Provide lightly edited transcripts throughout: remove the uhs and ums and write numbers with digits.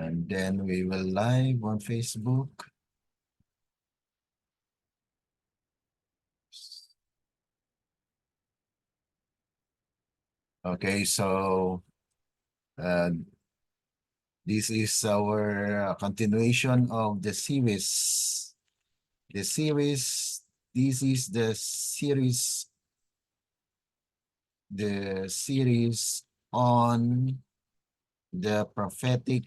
And then we will live on Facebook. Okay, so this is our continuation of the series. This is the series on the prophetic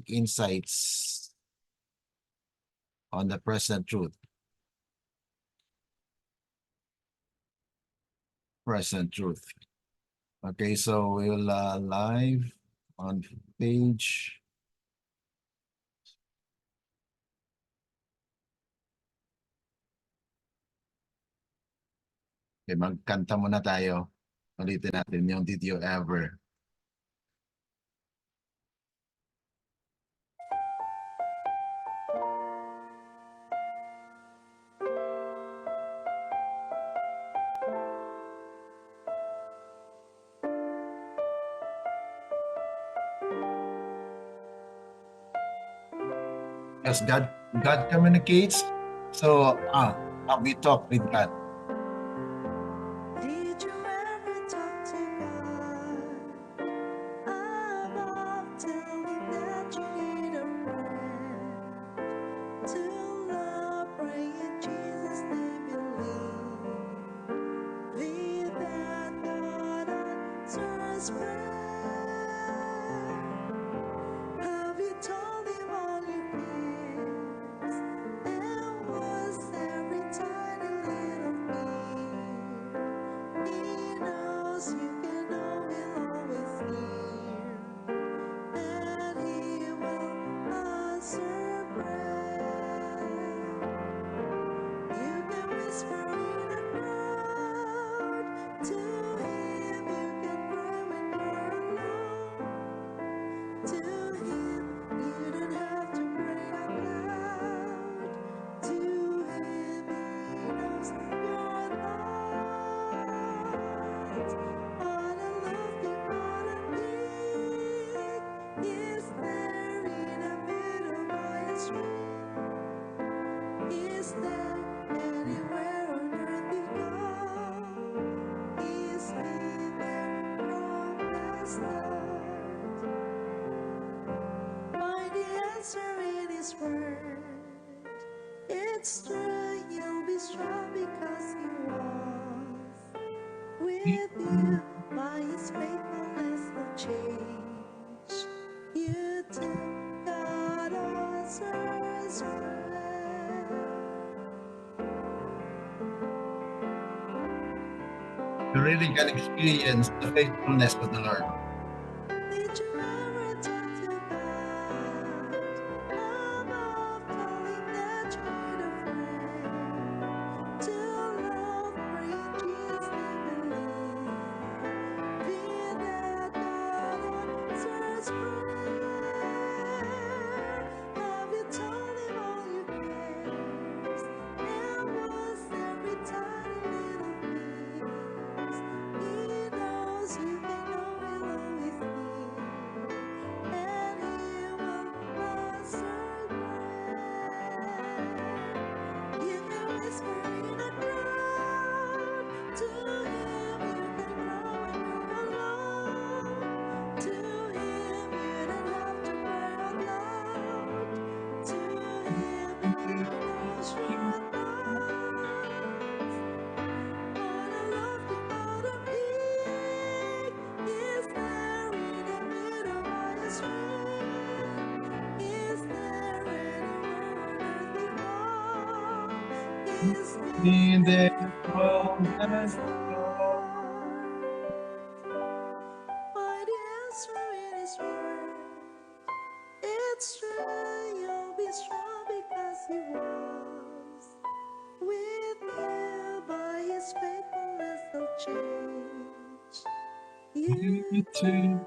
insights on the present truth. Okay, so we'll live on page. Okay, magkanta muna tayo. Ulitin natin yung Did You Ever. Because God communicates. So we talk with God. Did you ever talk to God about telling that you need a friend to love, pray in Jesus' name, believe that God answers prayer? Have you told Him all your fears? And was every tiny little fear? He knows you can know He'll always hear, and He will answer prayer. You can whisper in a crowd to Him, you can cry when you're alone. To Him, you don't have to pray out loud. To Him, He knows your thoughts. What a lovely, what a King is there in the middle by a stream? Is there anywhere on earth you go? Is He there from the start? Find the answer in His word. It's true, you'll be strong because He was with you. By His faithfulness will change you too. God answers prayer. You really can experience the faithfulness of the Lord. Did you ever talk to God about telling that you need a friend to love, pray in Jesus' name, believe that God answers prayer? Have you told Him all your cares? And was every tiny little fears? He knows you can know He'll always hear, and He will answer prayer. You can whisper in a crowd. To Him, you can cry when you're alone. To Him, you don't have to cry out loud. To Him, He knows your thoughts. What a lovely, what a King is there in the middle by a stream? Is there anywhere on earth you go? Is He In the there from the start? Find the answer in His word. It's true, you'll be strong because He was with you. By His faithfulness He'll change you too.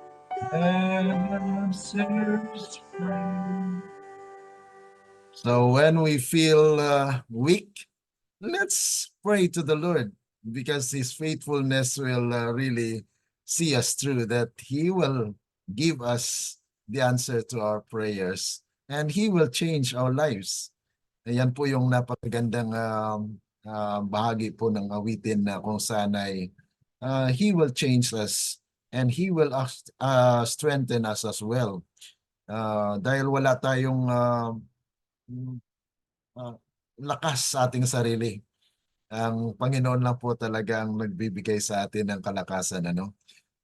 God answers prayer. So when we feel weak, let's pray to the Lord, because His faithfulness will really see us through, that He will give us the answer to our prayers. And He will change our lives. Ayan po yung napakagandang bahagi po ng awitin na kung saan ay He will change us and He will strengthen us as well. Dahil wala tayong lakas sa ating sarili. Ang Panginoon lang po talagang nagbibigay sa atin ng kalakasan. Ano?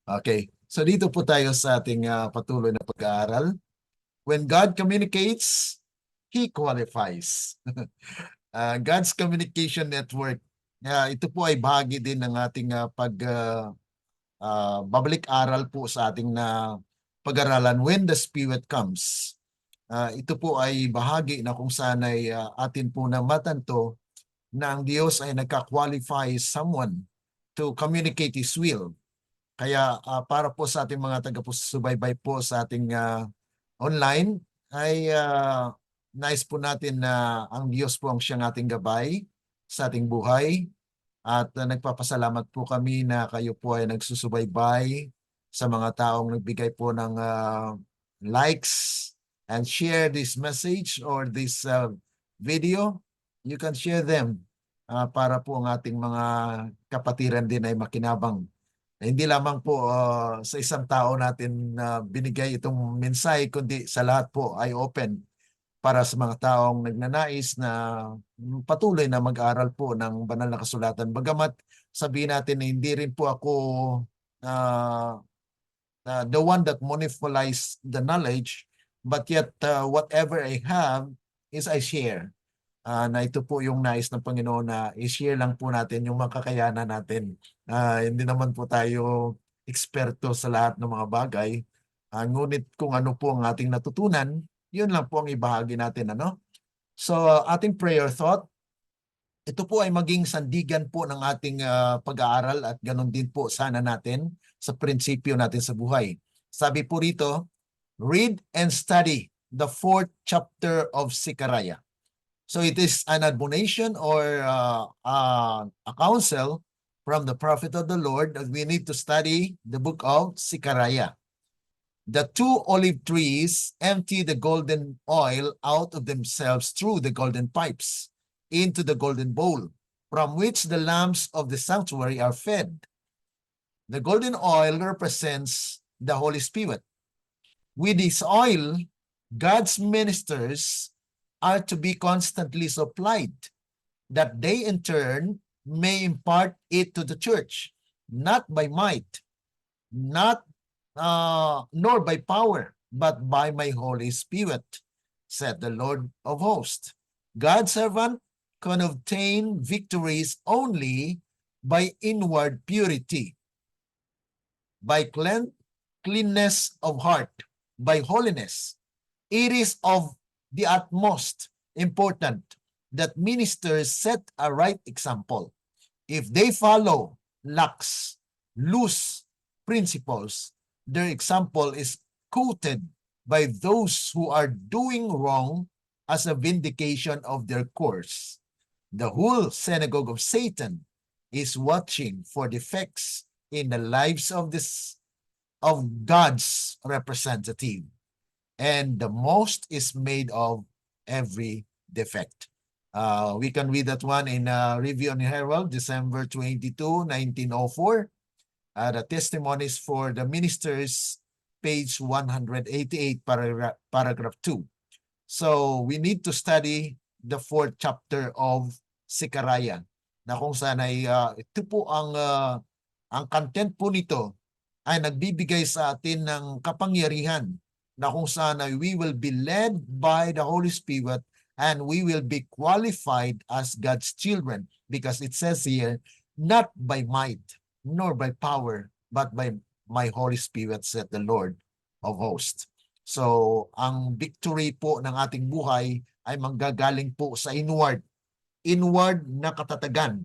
Okay, so dito po tayo sa ating patuloy na pag-aaral. When God communicates, He qualifies. God's communication network. Ito po ay bahagi din ng ating babalik-aral po sa ating pag-aralan when the Spirit comes. Ito po ay bahagi na kung saan ay atin po na matanto na ang Diyos ay nagka-qualify someone to communicate His will. Kaya para po sa ating mga taga-subaybay po sa ating online, ay nais po natin na ang Diyos po ang siyang ating gabay sa ating buhay. At nagpapasalamat po kami na kayo po ay nagsusubaybay sa mga taong nagbigay po ng likes and share this message or this video. You can share them para po ang ating mga kapatiran din ay makinabang. Hindi lamang po sa isang tao natin binigay itong mensahe, kundi sa lahat po ay open para sa mga taong nagnanais na patuloy na mag-aral po ng banal na kasulatan. Bagamat sabihin natin na hindi rin po ako the one that monopolize the knowledge, but yet whatever I have is I share. Na ito po yung nais ng Panginoon na i-share lang po natin yung mga kakayanan natin. Hindi naman po tayo eksperto sa lahat ng mga bagay. Ngunit kung ano po ang ating natutunan, yun lang po ang ibahagi natin. Ano? So ating prayer thought, ito po ay maging sandigan po ng ating pag-aaral at ganun din po sana natin sa prinsipyo natin sa buhay. Sabi po rito, read and study the 4th chapter of Zechariah. So it is an admonition or a counsel from the prophet of the Lord that we need to study the book of Zechariah. The 2 olive trees empty the golden oil out of themselves through the golden pipes into the golden bowl, from which the lamps of the sanctuary are fed. The golden oil represents the Holy Spirit. With this oil, God's ministers are to be constantly supplied, that they in turn may impart it to the church, not by might, nor by power, but by my Holy Spirit, said the Lord of hosts. God's servant can obtain victories only by inward purity, by cleanness of heart, by holiness. It is of the utmost important that ministers set a right example. If they follow lax, loose principles, their example is quoted by those who are doing wrong as a vindication of their course. The whole synagogue of Satan is watching for defects in the lives of God's representative. And the most is made of every defect. We can read that one in Review on the Herald, December 22, 1904. The testimonies for the ministers, page 188, paragraph 2. So we need to study the 4th chapter of Zechariah, na kung saan ay ito po ang content po nito ay nagbibigay sa atin ng kapangyarihan na kung saan ay we will be led by the Holy Spirit and we will be qualified as God's children, because it says here, not by might nor by power, but by my Holy Spirit, said the Lord of hosts. So ang victory po ng ating buhay ay manggagaling po sa inward na katatagan,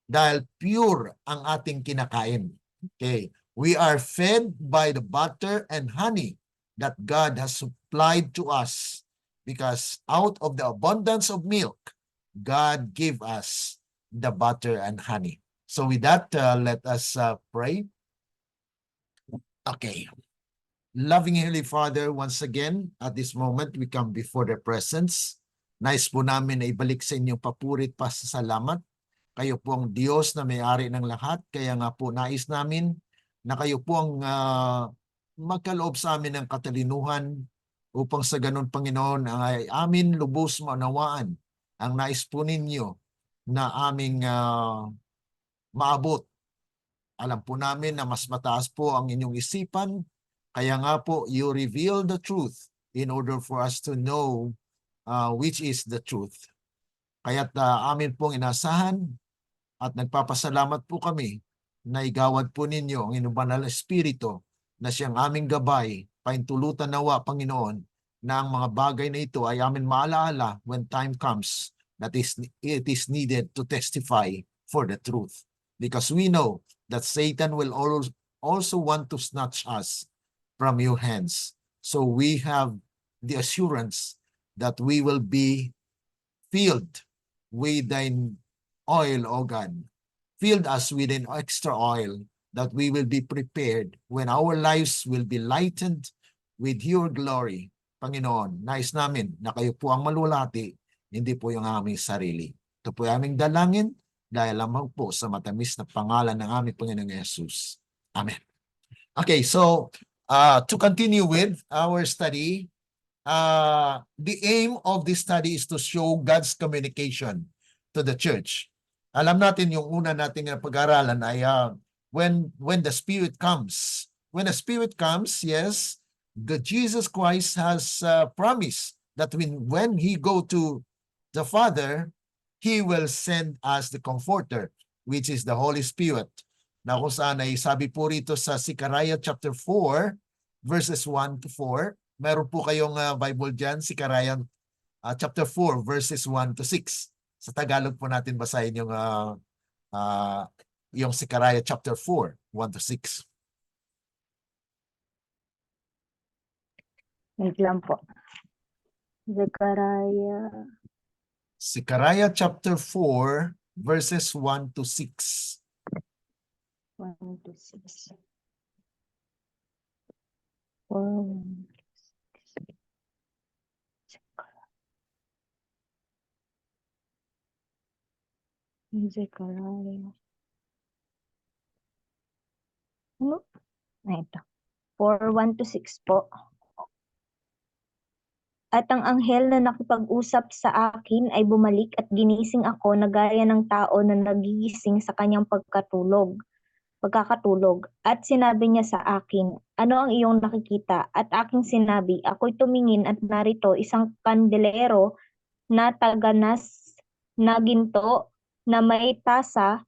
dahil pure ang ating kinakain. Okay, we are fed by the butter and honey that God has supplied to us, because out of the abundance of milk, God gave us the butter and honey. So with that, let us pray. Okay. Loving Heavenly Father, once again, at this moment, we come before their presence. Nais po namin na ibalik sa inyong papurit pasasalamat. Kayo po ang Diyos na may-ari ng lahat. Kaya nga po nais namin na kayo po ang magkaloob sa amin ng katalinuhan upang sa ganun, Panginoon, ay amin lubos maunawaan ang nais po ninyo na aming maabot. Alam po namin na mas mataas po ang inyong isipan. Kaya nga po, you reveal the truth in order for us to know which is the truth. Kaya't amin pong inasahan at nagpapasalamat po kami na igawad po ninyo ang inyong banal na espiritu na siyang aming gabay, paintulutan nawa, Panginoon, na ang mga bagay na ito ay amin maalaala when time comes that it is needed to testify for the truth. Because we know that Satan will also want to snatch us from your hands. So we have the assurance that we will be filled with thine oil, O God. Filled us with an extra oil that we will be prepared when our lives will be lightened with your glory. Panginoon, nais namin na kayo po ang malulati, hindi po yung aming sarili. Ito po yung aming dalangin dahil lamang po sa matamis na pangalan ng aming Panginoong Yesus. Amen. Okay, so to continue with our study, the aim of this study is to show God's communication to the church. Alam natin yung una nating pag-aralan ay when the Spirit comes. When the Spirit comes, yes, the Jesus Christ has promised that when He go to the Father, He will send us the Comforter, which is the Holy Spirit. Na kung saan ay sabi po rito sa Zechariah chapter 4, verses 1 to 4. Meron po kayong Bible dyan, Zechariah chapter 4, verses 1 to 6. Sa Tagalog po natin basahin yung Zechariah chapter 4, 1 to 6. Wait lang po. Zechariah. Zechariah chapter 4, verses 1 to 6. 1 to 6. 4. Zechariah. Ano? Ito. 4:1 to 6 po. At ang anghel na nakipag-usap sa akin ay bumalik at ginising ako na gaya ng tao na nagigising sa kanyang pagkakatulog. At sinabi niya sa akin, ano ang iyong nakikita? At aking sinabi, ako'y tumingin at narito isang kandelero na taganas na ginto na may tasa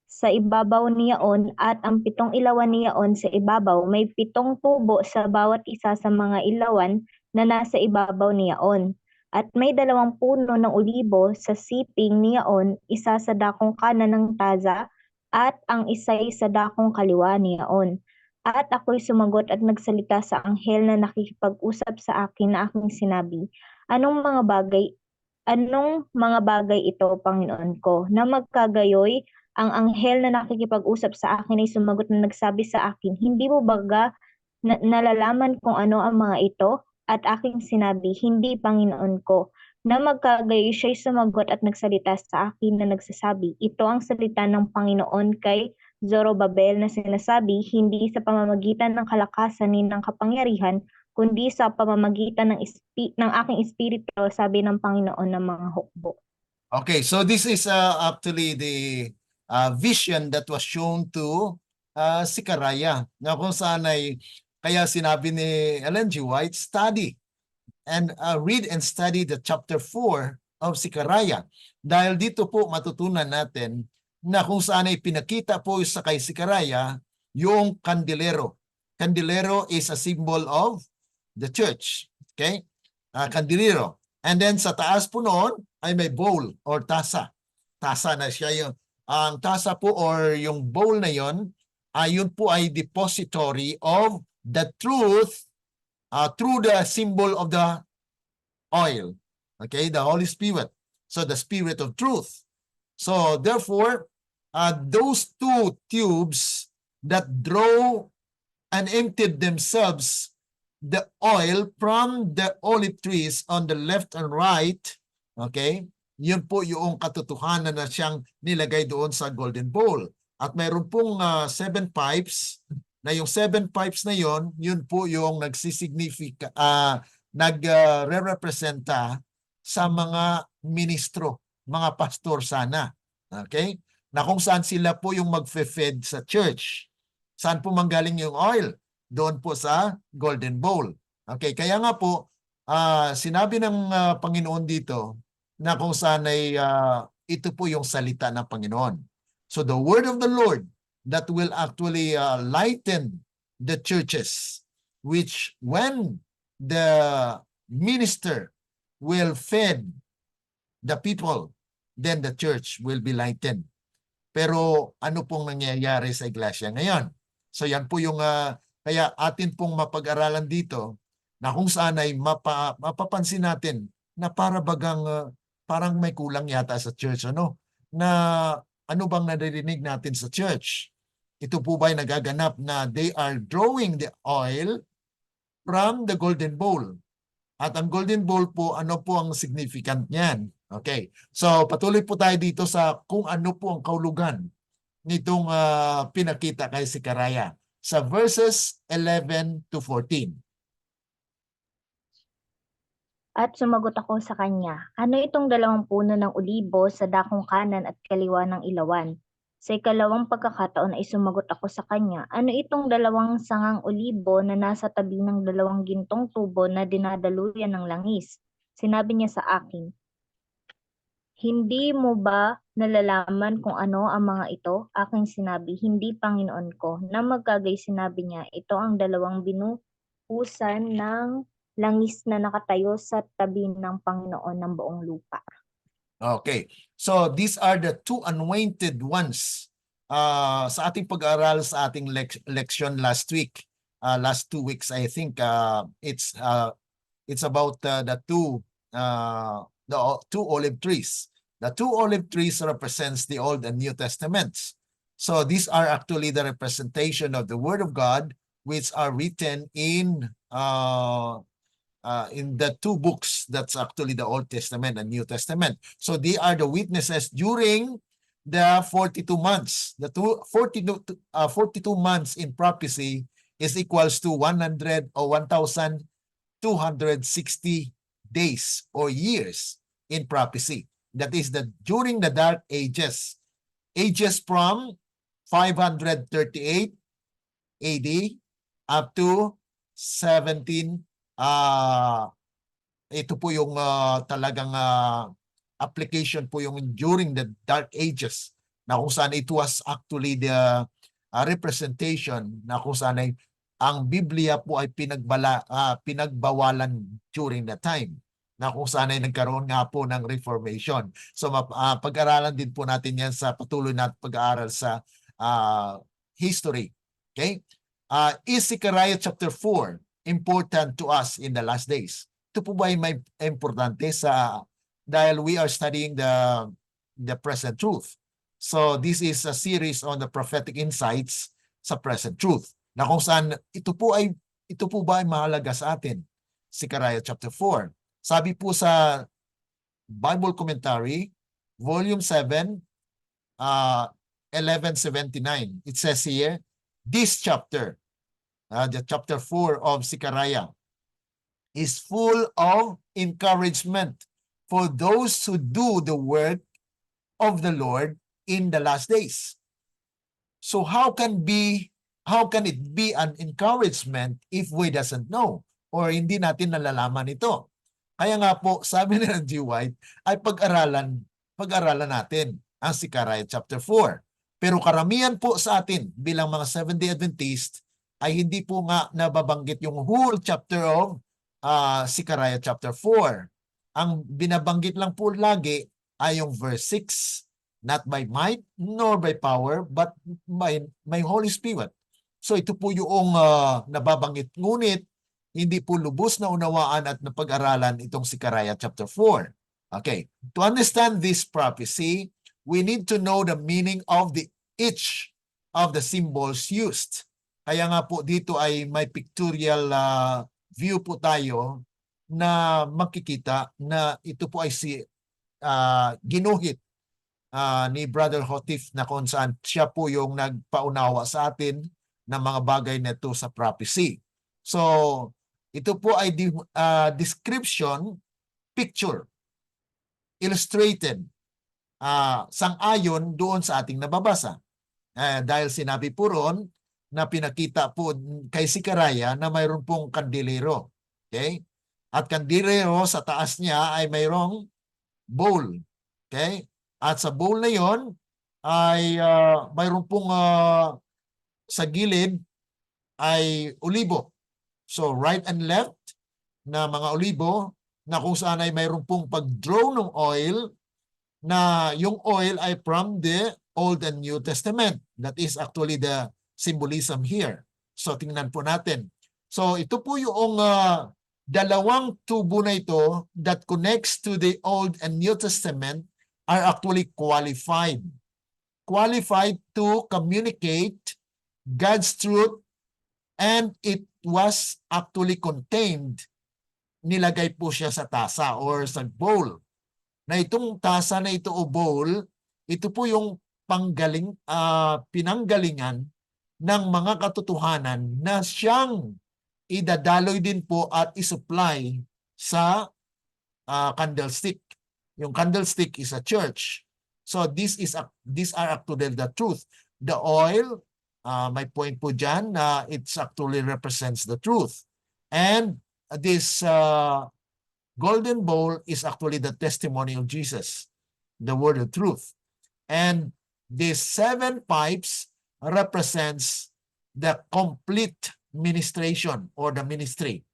sa ibabaw niyaon at ang 7 ilawan niyaon sa ibabaw. May 7 tubo sa bawat isa sa mga ilawan na nasa ibabaw niyaon. At may 2 puno ng olibo sa siping niyaon, isa sa dakong kanan ng taza at ang isa'y sa dakong kaliwa niyaon. At ako'y sumagot at nagsalita sa anghel na nakikipag-usap sa akin na aking sinabi, Anong mga bagay ito, Panginoon ko, na magkagayoy? Ang anghel na nakikipag-usap sa akin ay sumagot na nagsabi sa akin, hindi mo baga nalalaman kung ano ang mga ito? At aking sinabi, hindi, Panginoon ko. Na magkagayoy siya'y sumagot at nagsalita sa akin na nagsasabi, ito ang salita ng Panginoon kay Zorobabel na sinasabi, hindi sa pamamagitan ng kalakasan ni ng kapangyarihan, kundi sa pamamagitan ng aking espiritu, sabi ng Panginoon ng mga hukbo. Okay, so this is actually the vision that was shown to Zechariah. Na kung saan ay, kaya sinabi ni Ellen G. White, study and read and study the chapter 4 of Zechariah. Dahil dito po matutunan natin na kung saan ay pinakita po sa kay Zechariah yung kandelero. Kandelero is a symbol of the church. Okay? Kandelero. And then sa taas po noon ay may bowl or tasa. Tasa na siya yung, ang tasa po or yung bowl na yon, yun po ay depository of the truth through the symbol of the oil. Okay, the Holy Spirit. So the Spirit of truth. So therefore, those 2 tubes that draw and emptied themselves the oil from the olive trees on the left and right, okay, yun po yung katotohanan na siyang nilagay doon sa golden bowl. At mayroon pong 7 pipes, na yung 7 pipes na yun po yung nagre-representa sa mga ministro, mga pastor sana. Okay? Na kung saan sila po yung magfe-fed sa church. Saan po manggaling yung oil? Doon po sa golden bowl. Okay, kaya nga po, sinabi ng Panginoon dito na kung saan ay ito po yung salita ng Panginoon. So the word of the Lord that will actually lighten the churches, which when the minister will feed the people, then the church will be lightened. Pero ano pong nangyayari sa iglesia ngayon? So yan po yung kaya atin pong mapag-aralan dito na kung saan ay mapapansin natin na parang may kulang yata sa church, ano? Na ano bang naririnig natin sa church? Ito po ba ay nagaganap na they are drawing the oil from the golden bowl? At ang golden bowl po, ano po ang significant niyan? Okay. So patuloy po tayo dito sa kung ano po ang kaulugan nitong pinakita kay Sekaraya sa verses 11 to 14. At sumagot ako sa kanya, ano itong 2 puno ng olibo sa dakong kanan at kaliwa ng ilawan? Sa ikalawang pagkakataon ay sumagot ako sa kanya, ano itong 2 sangang olibo na nasa tabi ng 2 gintong tubo na dinadaluyan ng langis? Sinabi niya sa akin, hindi mo ba nalalaman kung ano ang mga ito? Aking sinabi, hindi, Panginoon ko. Na magkagay sinabi niya, ito ang 2 binuhusan ng langis na nakatayo sa tabi ng Panginoon ng buong lupa. Okay. So these are the 2 anointed ones. Sa ating pag-aaral sa ating lection last week, last 2 weeks, I think it's about the 2 olive trees. The 2 olive trees represents the Old and New Testaments. So these are actually the representation of the Word of God, which are written in the 2 books that's actually the Old Testament and New Testament. So they are the witnesses during the 42 months. The 42 months in prophecy is equals to 100 or 1,260 days or years in prophecy. That is during the Dark Ages. Ages from 538 AD up to 17. Ito po yung talagang application po yung during the Dark Ages na kung saan it was actually the representation na kung saan ay ang Biblia po ay pinagbawalan during that time na kung saan ay nagkaroon nga po ng Reformation. So pag-aralan din po natin yan sa patuloy natin pag-aaral sa history. Okay? Is Zechariah chapter 4 important to us in the last days? Ito po ba ay may importante dahil we are studying the present truth. So this is a series on the prophetic insights sa present truth. Na kung saan ito po ba ay mahalaga sa atin? Zechariah chapter 4. Sabi po sa Bible Commentary, Volume 7, 1179. It says here, this chapter, the chapter 4 of Zechariah, is full of encouragement for those who do the work of the Lord in the last days. So how can it be an encouragement if we doesn't know or hindi natin nalalaman ito? Kaya nga po, sabi ni G. White, ay pag-aralan natin ang Zechariah chapter 4. Pero karamihan po sa atin bilang mga Seventh-day Adventist ay hindi po nga nababanggit yung whole chapter of Zechariah chapter 4. Ang binabanggit lang po lagi ay yung verse 6. Not by might nor by power but by my Holy Spirit. So ito po yung nababanggit. Ngunit hindi po lubos na unawaan at napag-aralan itong Zechariah chapter 4. Okay. To understand this prophecy, we need to know the meaning of each of the symbols used. Kaya nga po dito ay may pictorial view po tayo na makikita na ito po ay ginuhit ni Brother Hotif na kung saan siya po yung nagpaunawa sa atin ng mga bagay na ito sa prophecy. So, ito po ay description, picture, illustrated, sang-ayon doon sa ating nababasa. Dahil sinabi po roon na pinakita po kay Sicaraya na mayroon pong kandilero. Okay? At kandilero sa taas niya ay mayroong bowl. Okay? At sa bowl na yon ay mayroon pong sa gilid ay olibo. So right and left na mga olibo na kung saan ay mayroon pong pag-draw ng oil na yung oil ay from the Old and New Testament. That is actually the symbolism here. So tingnan po natin. So ito po yung dalawang tubo na ito that connects to the Old and New Testament are actually qualified. Qualified to communicate God's truth, and it was actually contained. Nilagay po siya sa tasa or sa bowl. Na itong tasa na ito o bowl, ito po yung pinanggalingan ng mga katotohanan na siyang idadaloy din po at isupply sa candlestick. Yung candlestick is a church. So these are actually the truth. The oil, may point po dyan na it actually represents the truth. And this golden bowl is actually the testimony of Jesus, the word of truth. And these 7 pipes represents the complete ministration or the ministry.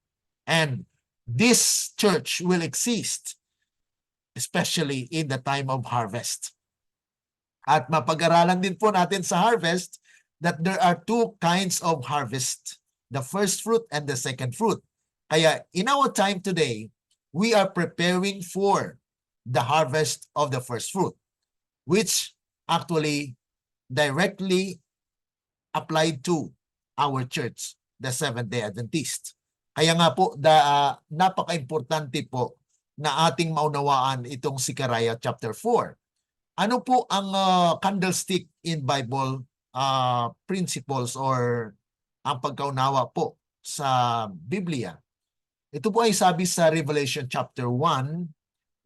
And this church will exist, especially in the time of harvest. At mapag-aralan din po natin sa harvest that there are 2 kinds of harvest, the first fruit and the second fruit. Kaya in our time today, we are preparing for the harvest of the first fruit, which actually directly applied to our church, the Seventh-day Adventist. Kaya nga po, napaka-importante po na ating maunawaan itong Sicaraya chapter 4. Ano po ang candlestick in Bible principles or ang pagkaunawa po sa Biblia? Ito po ay sabi sa Revelation chapter 1,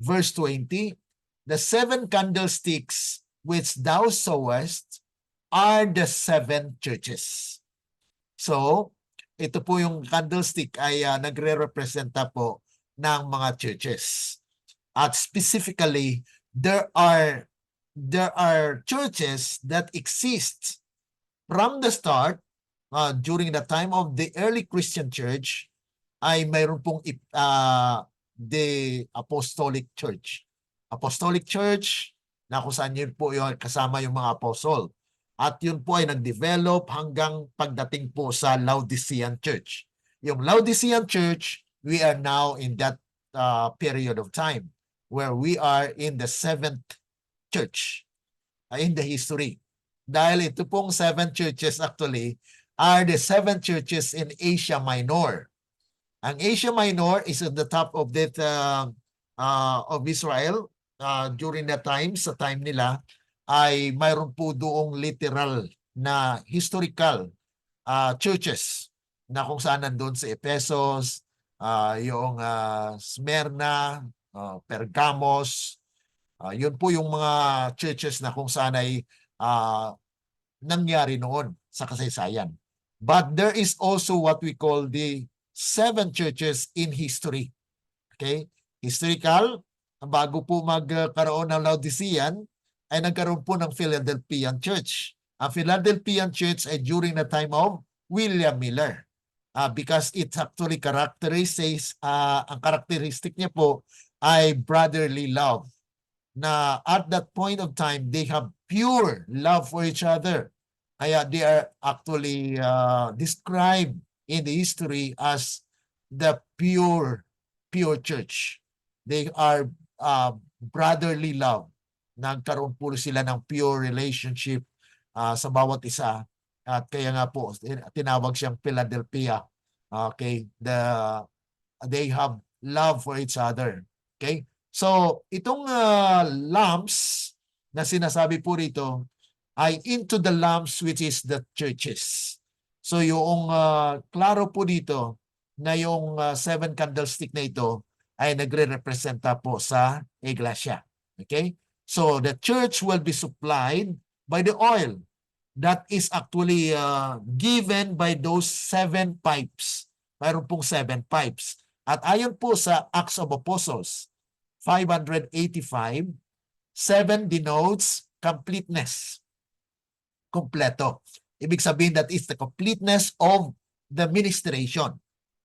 verse 20, the 7 candlesticks which thou sawest are the 7 churches. So, ito po yung candlestick ay nagre-representa po ng mga churches. At specifically, there are churches that exist from the start during the time of the early Christian church ay mayroon pong the Apostolic Church. Apostolic Church na kung saan yun po yung kasama yung mga apostol. At yun po ay nag-develop hanggang pagdating po sa Laodicean Church. Yung Laodicean Church, we are now in that period of time where we are in the 7th church in the history. Dahil ito pong 7 churches actually are the 7 churches in Asia Minor. Ang Asia Minor is at the top of that of Israel during that time, sa time nila, ay mayroon po doong literal na historical churches na kung saan nandun sa Ephesus, yung Smyrna, Pergamos, yun po yung mga churches na kung saan ay nangyari noon sa kasaysayan. But there is also what we call the 7 churches in history. Okay? Historical, bago po magkaroon ng Laodicean, ay nagkaroon po ng Philadelphian Church. Ang Philadelphian Church ay during the time of William Miller. Because it actually characterizes, ang characteristic niya po ay brotherly love. Na at that point of time, they have pure love for each other. Kaya they are actually described in the history as the pure church. They are brotherly love. Nagkaroon po sila ng pure relationship sa bawat isa. At kaya nga po, tinawag siyang Philadelphia Okay, they have love for each other. Okay? So, itong lamps na sinasabi po rito ay into the lamps which is the churches. So, yung klaro po dito na yung seven candlestick na ito ay nagre-representa po sa iglesia. Okay? So, the church will be supplied by the oil that is actually given by those seven pipes. Mayroon pong seven pipes. At ayon po sa Acts of Apostles 585, 7 denotes completeness. Kompleto. Ibig sabihin that is the completeness of the ministration.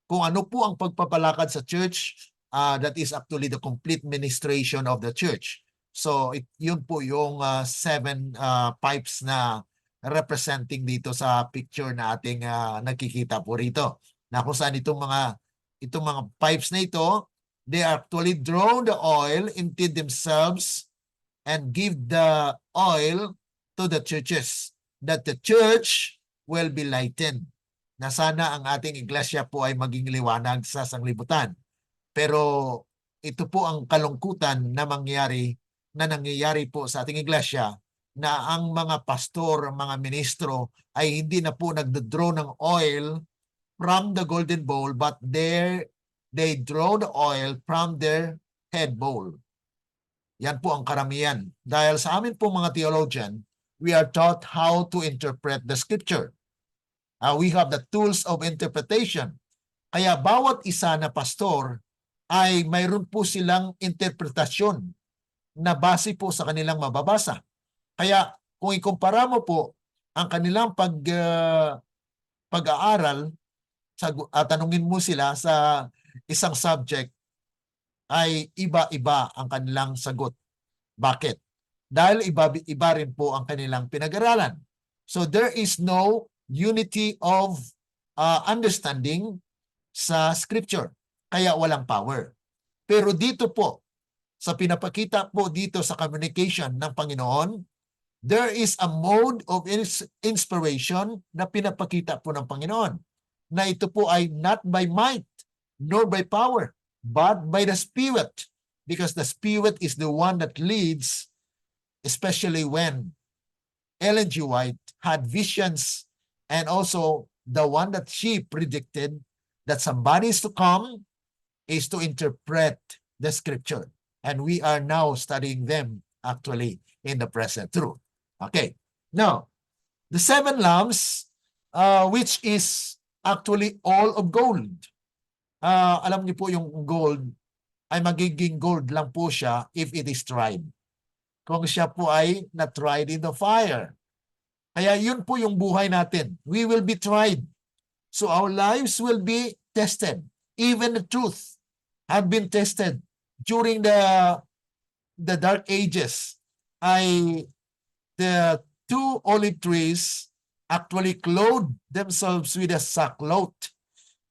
Kung ano po ang pagpapalakad sa church, that is actually the complete ministration of the church. So yun po yung seven pipes na representing dito sa picture na ating nakikita po rito. Na kung saan itong mga pipes na ito, they actually draw the oil into themselves and give the oil to the churches, that the church will be lightened. Na sana ang ating iglesia po ay maging liwanag sa sanglibutan. Pero ito po ang kalungkutan na nangyayari po sa ating iglesia, na ang mga pastor, mga ministro ay hindi na po nagdo-draw ng oil from the golden bowl, but they draw the oil from their head bowl. Yan po ang karamihan. Dahil sa amin po mga theologian, we are taught how to interpret the scripture. We have the tools of interpretation. Kaya bawat isa na pastor ay mayroon po silang interpretasyon na base po sa kanilang mababasa. Kaya kung ikumpara mo po ang kanilang pag-aaral, tanungin mo sila sa isang subject, ay iba-iba ang kanilang sagot. Bakit? Dahil iba rin po ang kanilang pinag-aralan. So there is no unity of understanding sa scripture. Kaya walang power. Pero dito po, sa pinapakita po dito sa communication ng Panginoon, there is a mode of inspiration na pinapakita po ng Panginoon. Na ito po ay not by might, nor by power, but by the Spirit. Because the Spirit is the one that leads, especially when Ellen G. White had visions, and also the one that she predicted that somebody is to come is to interpret the scripture. And we are now studying them actually in the present truth. Okay. Now, the seven lamps, which is actually all of gold. Alam niyo po yung gold ay magiging gold lang po siya if it is tried. Kung siya po ay na-tried in the fire. Kaya yun po yung buhay natin. We will be tried. So our lives will be tested. Even the truth have been tested during the dark ages. The two olive trees actually clothed themselves with a sackcloth.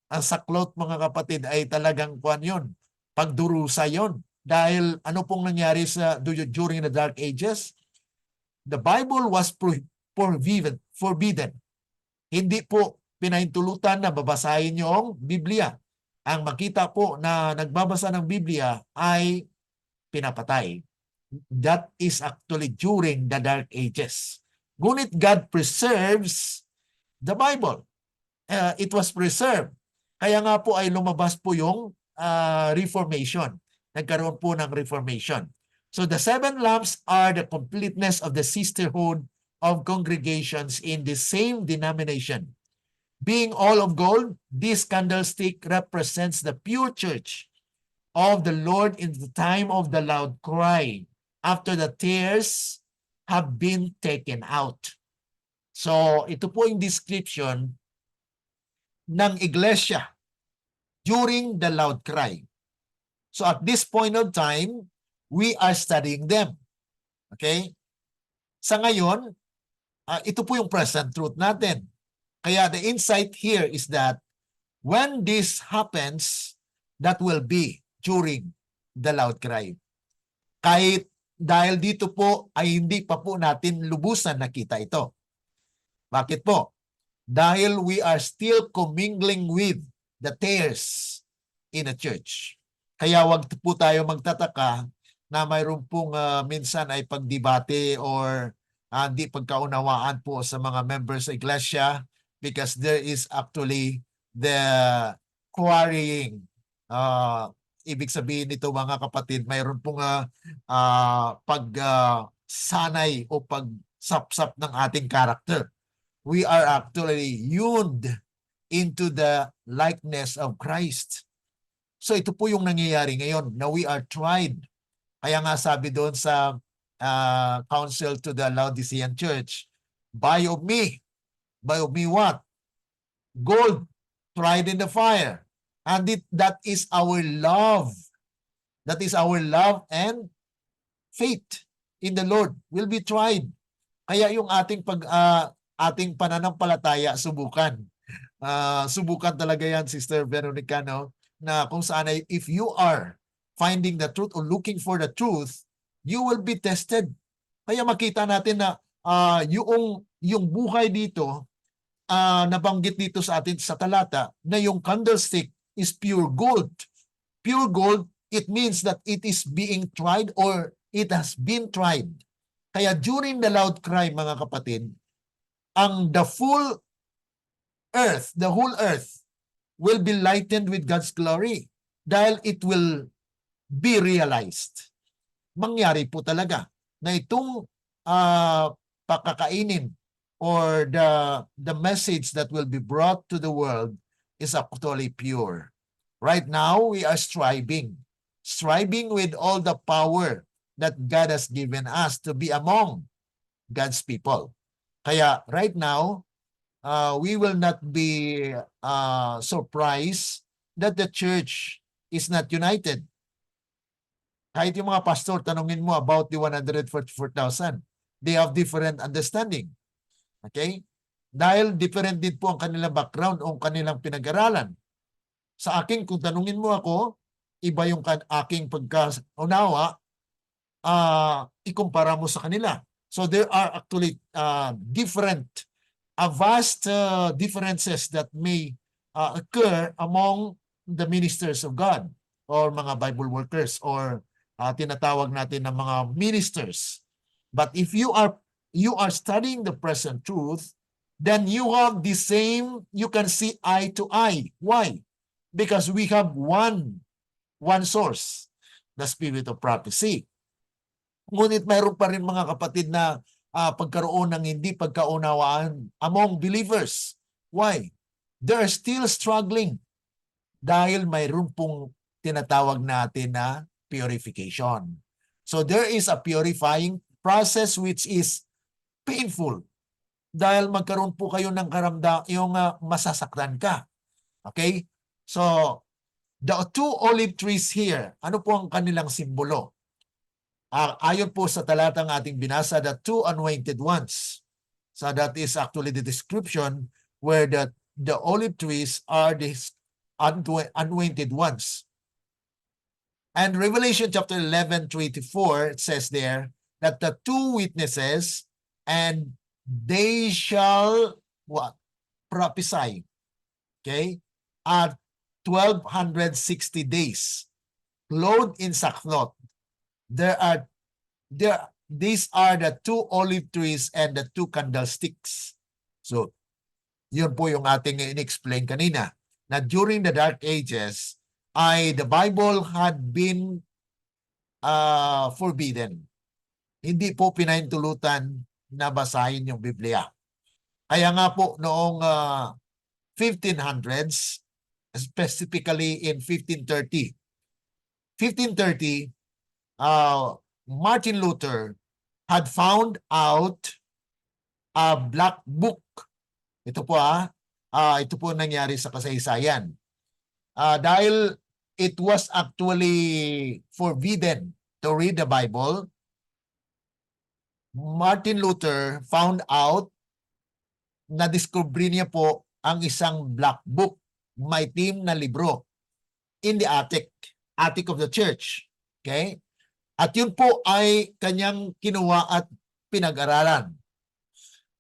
Ang sackcloth, mga kapatid, ay talagang yun, pagdurusa yun. Dahil ano pong nangyari during the dark ages? The Bible was forbidden. Hindi po pinahintulutan na babasahin yung Biblia. Ang makita po na nagbabasa ng Biblia ay pinapatay. That is actually during the dark ages. Ngunit God preserves the Bible. It was preserved. Kaya nga po ay lumabas po yung Reformation. Nagkaroon po ng Reformation. So the seven lamps are the completeness of the sisterhood of congregations in the same denomination. Being all of gold, this candlestick represents the pure church of the Lord in the time of the loud cry, after the tears have been taken out. So ito po yung description ng iglesia during the loud cry. So at this point of time, we are studying them. Okay? Sa ngayon, ito po yung present truth natin. Kaya the insight here is that when this happens, that will be during the loud cry. Kahit dahil dito po ay hindi pa po natin lubusan nakita ito. Bakit po? Dahil we are still commingling with the tares in a church. Kaya wag po tayo magtataka na mayroon pong minsan ay pagdebate or hindi pagkaunawaan po sa mga members sa iglesia because there is actually the quarrying. Ibig sabihin nito mga kapatid, mayroon pong sanay o pagsapsap ng ating character. We are actually hewn into the likeness of Christ. So ito po yung nangyayari ngayon na we are tried. Kaya nga sabi doon sa counsel to the Laodicean church, buy of me what? Gold tried in the fire. And that is our love. That is our love and faith in the Lord will be tried. Kaya yung ating ating pananampalataya subukan. Subukan talaga yan, Sister Veronica, no? Na kung saan ay if you are finding the truth or looking for the truth, you will be tested. Kaya makita natin na yung buhay dito, nabanggit dito sa atin sa talata, na yung candlestick is pure gold. Pure gold, it means that it is being tried or it has been tried. Kaya during the loud cry, mga kapatid, the whole earth will be lightened with God's glory dahil it will be realized. Mangyari po talaga na itong pakakainin or the message that will be brought to the world is actually pure. Right now, we are striving with all the power that God has given us to be among God's people. Kaya right now, we will not be surprised that the church is not united. Kahit yung mga pastor, tanungin mo about the 144,000. They have different understanding. Okay? Dahil different din po ang kanilang background o kanilang pinag-aralan. Sa akin, kung tanungin mo ako, iba yung aking pagkaunawa, ikumpara mo sa kanila. So there are actually vast differences that may occur among the ministers of God or mga Bible workers or tinatawag natin ng mga ministers. But if you are studying the present truth, then you have the same, you can see eye to eye. Why? Because we have one source, the spirit of prophecy. Ngunit mayroon pa rin mga kapatid na pagkaroon ng hindi pagkaunawaan among believers. Why? They're still struggling dahil mayroon pong tinatawag natin na purification. So there is a purifying process which is painful dahil magkaroon po kayo ng yung masasaktan ka. Okay? So the two olive trees here, ano po ang kanilang simbolo? Ayon po sa talatang ating binasa, the two anointed ones. So that is actually the description where the olive trees are the anointed ones. And Revelation chapter 11:24, it says there that the two witnesses and they shall what? Prophesy. Okay? At 1260 days, clothed in sackcloth. These are the two olive trees and the two candlesticks. So, yun po yung ating in-explain kanina, na during the Dark Ages, the Bible had been forbidden. Hindi po pinahintulutan na basahin yung Biblia. Kaya nga po noong 1500s, specifically in 1530, Martin Luther had found out a black book. Ito po ito po nangyari sa kasaysayan. Dahil it was actually forbidden to read the Bible, Martin Luther found out, na-discover niya po ang isang black book, maitim na libro, in the attic of the church. Okay? At yun po ay kanyang kinuha at pinag-aralan.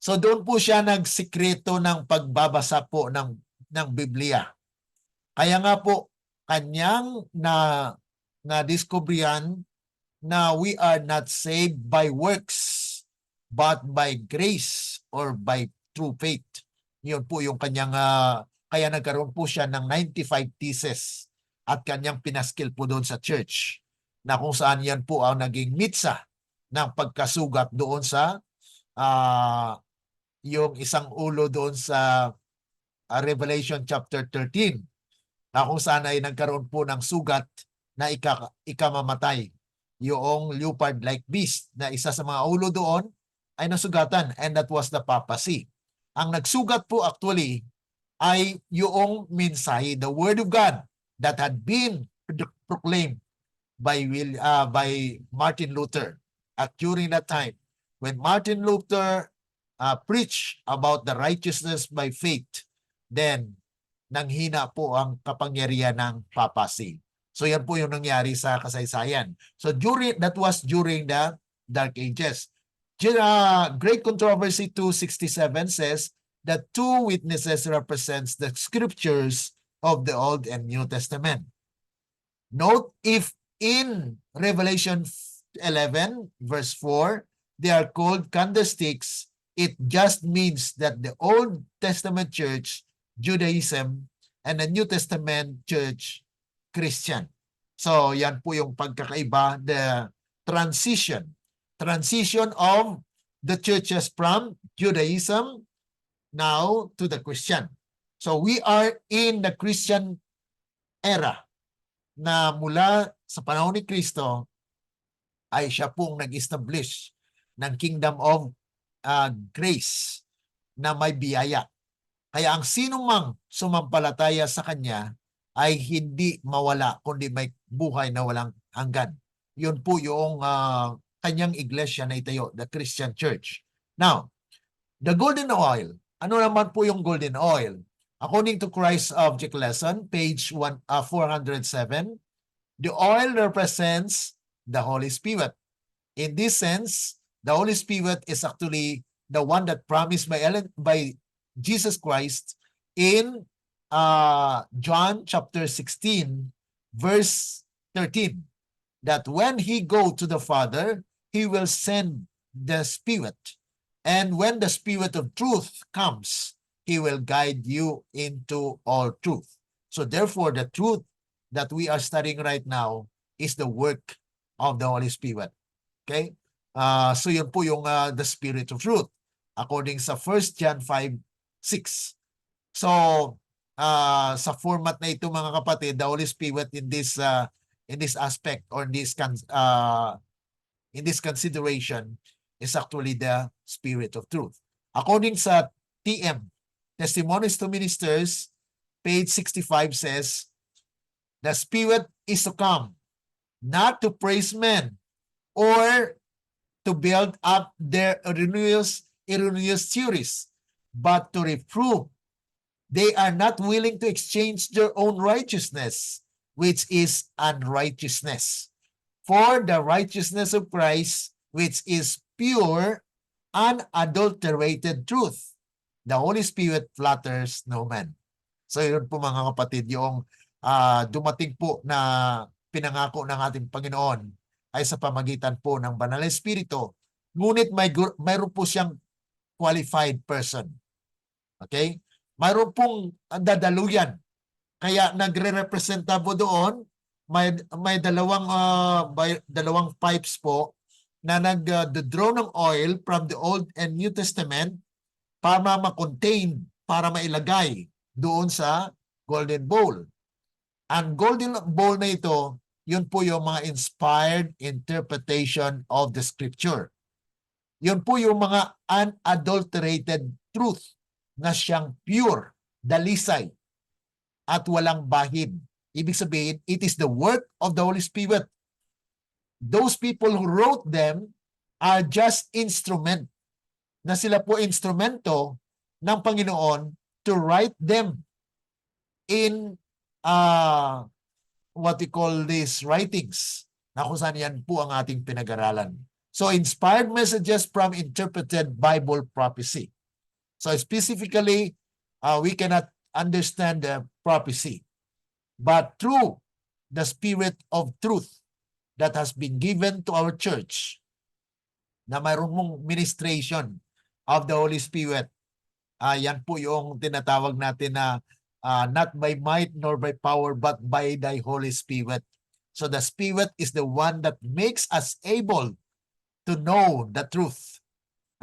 So doon po siya nagsikreto ng pagbabasa po ng Biblia. Kaya nga po, kanyang na-discoveryan na we are not saved by works, but by grace or by true faith. Yun po yung kanyang, kaya nagkaroon po siya ng 95 thesis at kanyang pinaskil po doon sa church na kung saan yan po ang naging mitsa ng pagkasugat doon sa yung isang ulo doon sa Revelation chapter 13 na kung saan ay nagkaroon po ng sugat na ikamamatay. Yung leopard-like beast na isa sa mga ulo doon ay nasugatan, and that was the papacy. Ang nagsugat po actually ay yung mensahe, the word of God that had been proclaimed by Martin Luther. At during that time, when Martin Luther preached about the righteousness by faith, then nanghina po ang kapangyarihan ng papacy. So yan po yung nangyari sa kasaysayan. So that was during the Dark Ages. Great Controversy 267 says that two witnesses represents the scriptures of the Old and New Testament. Note, if in Revelation 11 verse 4, they are called candlesticks, it just means that the Old Testament church, Judaism, and the New Testament church, Christian. So yan po yung pagkakaiba, the transition of the churches from Judaism now to the Christian. So we are in the Christian era na mula sa panahon ni Kristo ay siya pong nag-establish ng kingdom of grace na may biyaya. Kaya ang sino mang sumampalataya sa kanya ay hindi mawala, kundi may buhay na walang hanggan. Yun po yung kanyang iglesia na itayo, the Christian Church. Now, the golden oil. Ano naman po yung golden oil? According to Christ's Object Lesson, page 407, the oil represents the Holy Spirit. In this sense, the Holy Spirit is actually the one that promised by Jesus Christ in John chapter 16, verse 13, that when he go to the Father, he will send the Spirit. And when the Spirit of truth comes, he will guide you into all truth. So therefore, the truth that we are studying right now is the work of the Holy Spirit. Okay? So yun po yung the Spirit of truth, according sa 1 John 5:6. So, sa format na ito mga kapatid, the Holy Spirit in this aspect or in this consideration is actually the Spirit of truth. According sa TM, Testimonies to Ministers, page 65 says, the Spirit is to come, not to praise men or to build up their erroneous theories, but to reprove. They are not willing to exchange their own righteousness, which is unrighteousness, for the righteousness of Christ, which is pure, unadulterated truth. The Holy Spirit flatters no man. So yun po mga kapatid, yung dumating po na pinangako ng ating Panginoon ay sa pamagitan po ng Banal na Espiritu, ngunit mayroon po siyang qualified person. Okay? Mayroon pong dadaluyan. Kaya nagre-representa po doon, may dalawang pipes po na nag-draw ng oil from the Old and New Testament para ma-contain, para mailagay doon sa golden bowl. Ang golden bowl na ito, yun po yung mga inspired interpretation of the scripture. Yun po yung mga unadulterated truth na siyang pure, dalisay, at walang bahid. Ibig sabihin, it is the work of the Holy Spirit. Those people who wrote them are just instrument, na sila po instrumento ng Panginoon to write them in what we call these writings, na kung saan yan po ang ating pinag-aralan. So inspired messages from interpreted Bible prophecy. So specifically, we cannot understand the prophecy but through the Spirit of truth that has been given to our church, na mayroon mong ministration of the Holy Spirit. Yan po yung tinatawag natin na not by might nor by power but by thy Holy Spirit. So the Spirit is the one that makes us able to know the truth.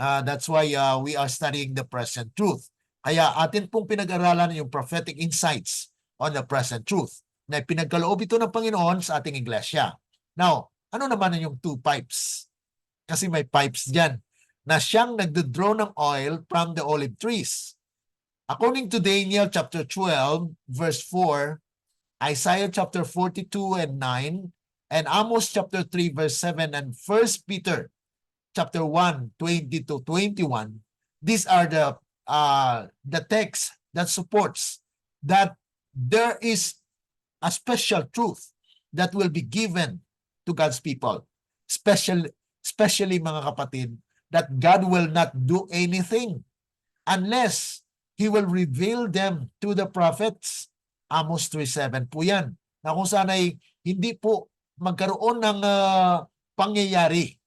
That's why we are studying the present truth. Kaya atin pong pinag-aralan yung prophetic insights on the present truth na pinagkaloob ito ng Panginoon sa ating iglesia. Now, ano naman yung two pipes? Kasi may pipes dyan na siyang nagdodraw ng oil from the olive trees. According to Daniel chapter 12, verse 4, Isaiah chapter 42 and 9, and Amos chapter 3, verse 7, and 1 Peter chapter 1, 20 to 21, these are the text that supports that there is a special truth that will be given to God's people. Especially mga kapatid, that God will not do anything unless He will reveal them to the prophets. Amos 3:7 po yan. Na kung saan ay hindi po magkaroon ng pangyayari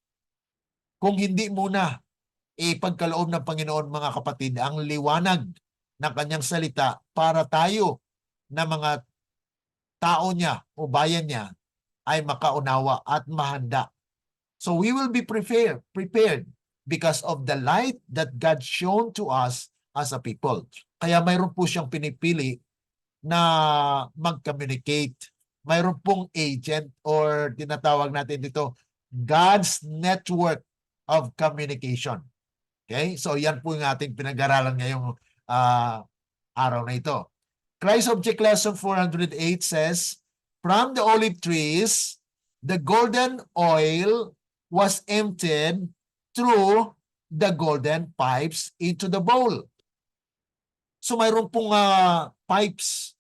kung hindi muna ipagkaloob ng Panginoon, mga kapatid, ang liwanag ng kanyang salita para tayo na mga tao niya o bayan niya ay makaunawa at mahanda. So we will be prepared because of the light that God shown to us as a people. Kaya mayroon po siyang pinipili na mag-communicate. Mayroon pong agent or tinatawag natin dito God's network of communication. Okay? So yan po yung ating pinag-aralan ngayong araw na ito. Christ Object Lesson 408 says, from the olive trees, the golden oil was emptied through the golden pipes into the bowl. So mayroon pong pipes,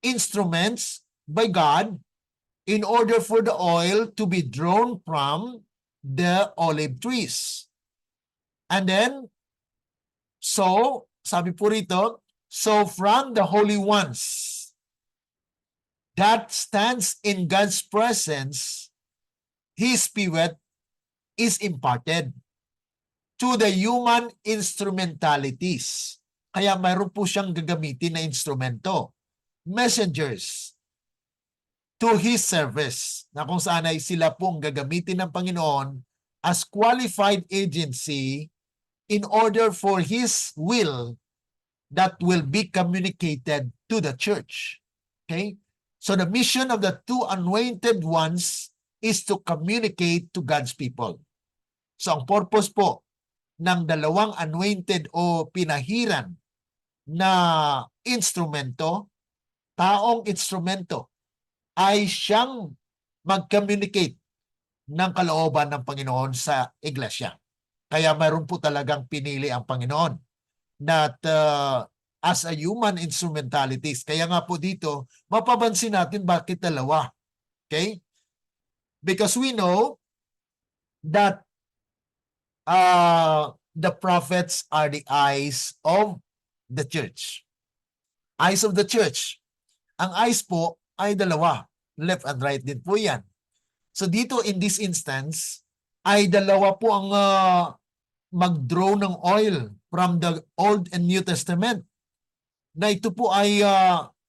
instruments by God in order for the oil to be drawn from the olive trees. And then, so, sabi po rito, so from the holy ones that stands in God's presence, His Spirit is imparted to the human instrumentalities. Kaya mayroon po siyang gagamitin na instrumento, messengers, to His service, na kung saan ay sila pong gagamitin ng Panginoon as qualified agency in order for His will that will be communicated to the church. Okay? So the mission of the two anointed ones is to communicate to God's people. So ang purpose po ng dalawang anointed o pinahiran na instrumento, taong instrumento, ay siyang mag-communicate ng kalooban ng Panginoon sa iglesia. Kaya mayroon po talagang pinili ang Panginoon that as a human instrumentalities. Kaya nga po dito, mapapansin natin bakit dalawa. Okay? Because we know that the prophets are the eyes of the church. Eyes of the church. Ang eyes po ay dalawa. Left and right din po yan. So dito in this instance, ay dalawa po ang mag-draw ng oil from the Old and New Testament. Na ito po ay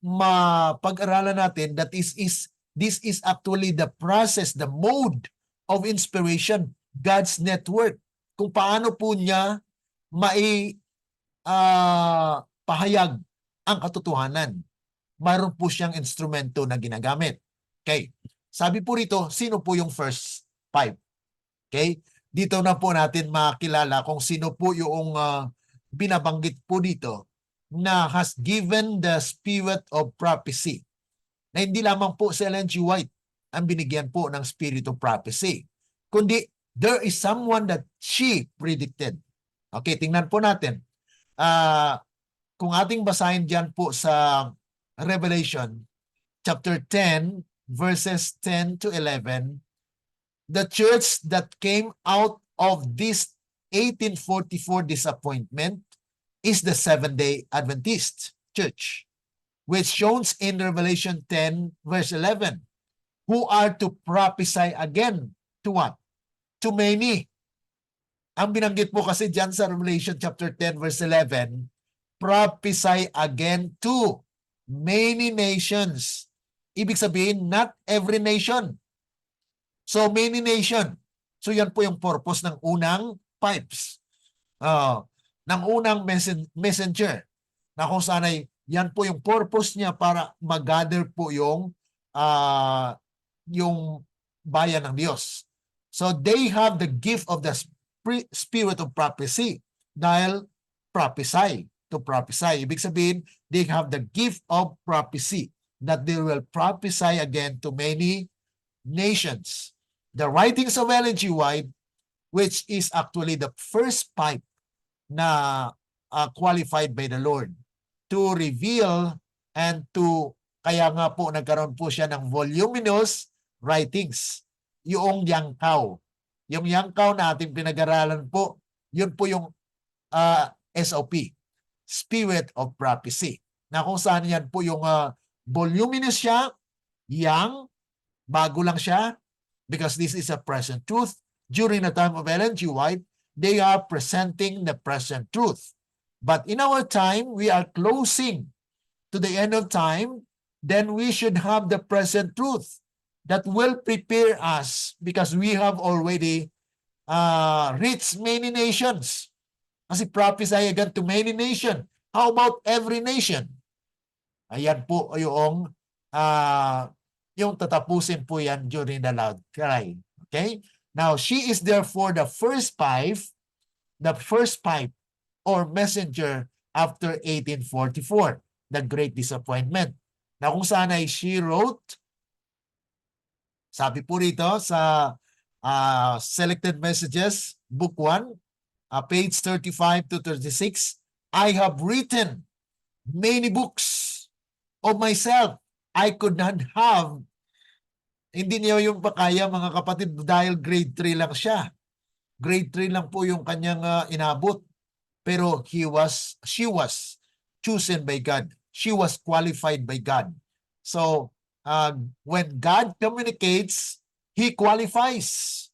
mapag-aralan natin that this is actually the process, the mode of inspiration, God's network. Kung paano po niya pahayag ang katotohanan. Mayroon po siyang instrumento na ginagamit. Okay. Sabi po rito, sino po yung first five? Okay. Dito na po natin makilala kung sino po yung binabanggit po dito na has given the spirit of prophecy. Na hindi lamang po si Ellen G. White ang binigyan po ng spirit of prophecy. Kundi there is someone that she predicted. Okay, tingnan po natin. Kung ating basahin dyan po sa Revelation chapter 10 verses 10 to 11, the church that came out of this 1844 disappointment is the Seventh-day Adventist Church. which shows in Revelation 10 verse 11, who are to prophesy again to what? To many. Ang binanggit po kasi dyan sa Revelation chapter 10 verse 11, prophesy again to many nations. Ibig sabihin, not every nation. So, many nation. So, yan po yung purpose ng unang pipes. Ng unang messenger. Na kung saan ay, yan po yung purpose niya para mag-gather po yung bayan ng Diyos. So, they have the gift of the spirit of prophecy dahil to prophesy. Ibig sabihin, they have the gift of prophecy that they will prophesy again to many nations. The writings of Ellen G. White, which is actually the first pipe na qualified by the Lord to reveal and to, kaya nga po nagkaroon po siya ng voluminous writings. Yung Yangkao. Yung Yangkao na ating pinag-aralan po, yun po yung SOP, Spirit of Prophecy. Na kung saan yan po yung voluminous siya, young, bago lang siya, because this is a present truth. During the time of Ellen G. White, they are presenting the present truth. But in our time, we are closing to the end of time, then we should have the present truth that will prepare us because we have already reached many nations. Kasi prophesy again to many nations. How about every nation? Ayan po yung tatapusin po yan during the loud cry. Okay? Now, she is therefore the first pipe or messenger after 1844, the Great Disappointment. Na kung saan ay she wrote, sabi po rito sa Selected Messages, Book 1, page 35 to 36, I have written many books of myself. I could not have, hindi niya yung pakaya mga kapatid dahil grade 3 lang siya. Grade 3 lang po yung kanyang inabot. Pero she was chosen by God. She was qualified by God. So, when God communicates, He qualifies.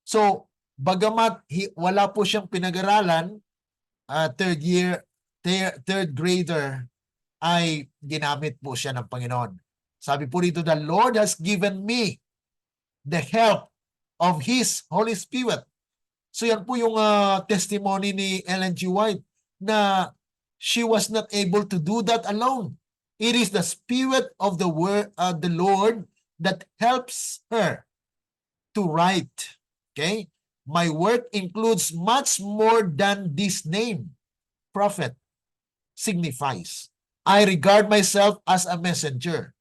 So, bagamat wala po siyang pinag-aralan, third grader, ay ginamit po siya ng Panginoon. Sabi po rito, the Lord has given me the help of His Holy Spirit. So yan po yung testimony ni Ellen G. White na she was not able to do that alone. It is the Spirit of the Lord that helps her to write. Okay? My work includes much more than this name, prophet, signifies. I regard myself as a messenger.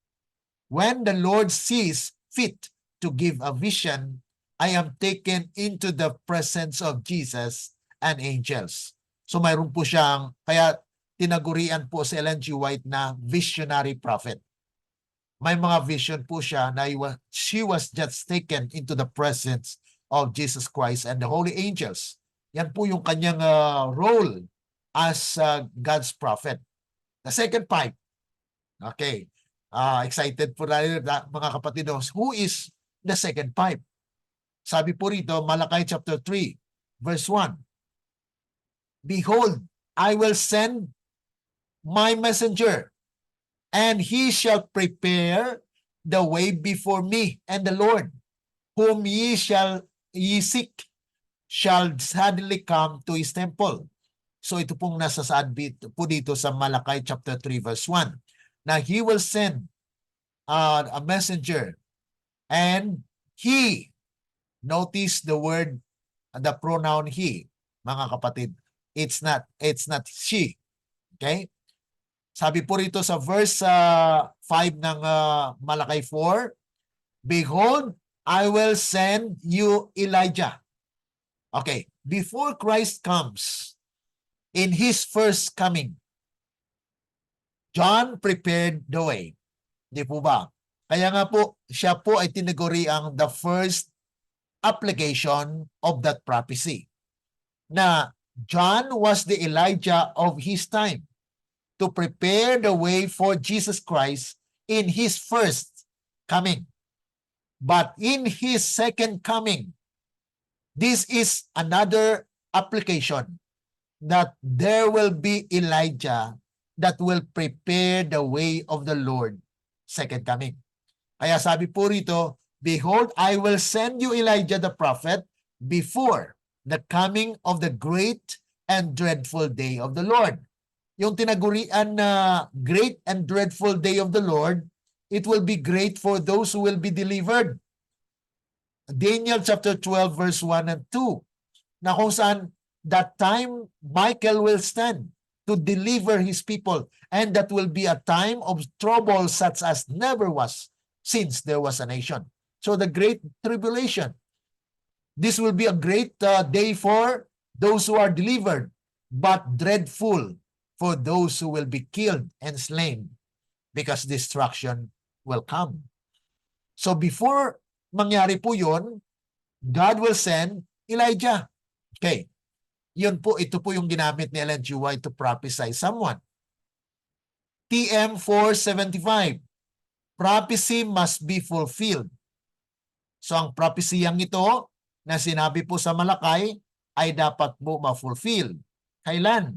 When the Lord sees fit to give a vision, I am taken into the presence of Jesus and angels. So mayroon po siyang, kaya tinagurian po si Ellen G. White na visionary prophet. May mga vision po siya na she was just taken into the presence of Jesus Christ and the holy angels. Yan po yung kanyang role as God's prophet. The second pipe. Okay. Excited po na mga kapatid. Who is the second pipe? Sabi po rito, Malachi chapter 3, verse 1. Behold, I will send my messenger, and he shall prepare the way before me, and the Lord, whom ye seek, shall suddenly come to his temple. So ito pong nasasaad po dito sa Malachi chapter 3 verse 1. Now he will send a messenger, and he, notice the word, the pronoun he, mga kapatid. It's not she. Okay? Sabi po rito sa verse 5 ng Malachi 4, behold, I will send you Elijah. Okay, before Christ comes, in his first coming, John prepared the way. Di po ba? Kaya nga po, siya po ay tinaguri ang the first application of that prophecy. Na John was the Elijah of his time. to prepare the way for Jesus Christ in His first coming. But in His second coming, this is another application that there will be Elijah that will prepare the way of the Lord second coming. Kaya sabi po rito, behold, I will send you Elijah the prophet before the coming of the great and dreadful day of the Lord. Yung tinagurian na great and dreadful day of the Lord, it will be great for those who will be delivered. Daniel chapter 12 verse 1 and 2, na kung saan that time Michael will stand to deliver his people, and that will be a time of trouble such as never was since there was a nation. So the great tribulation, this will be a great day for those who are delivered, but dreadful for those who will be killed and slain, because destruction will come. So before mangyari po yun, God will send Elijah. Okay. Yun po, ito po yung ginamit ni Ellen G. White to prophesy someone. TM 475. Prophecy must be fulfilled. So ang prophecyang ito na sinabi po sa Malakay ay dapat po ma-fulfill. Kailan?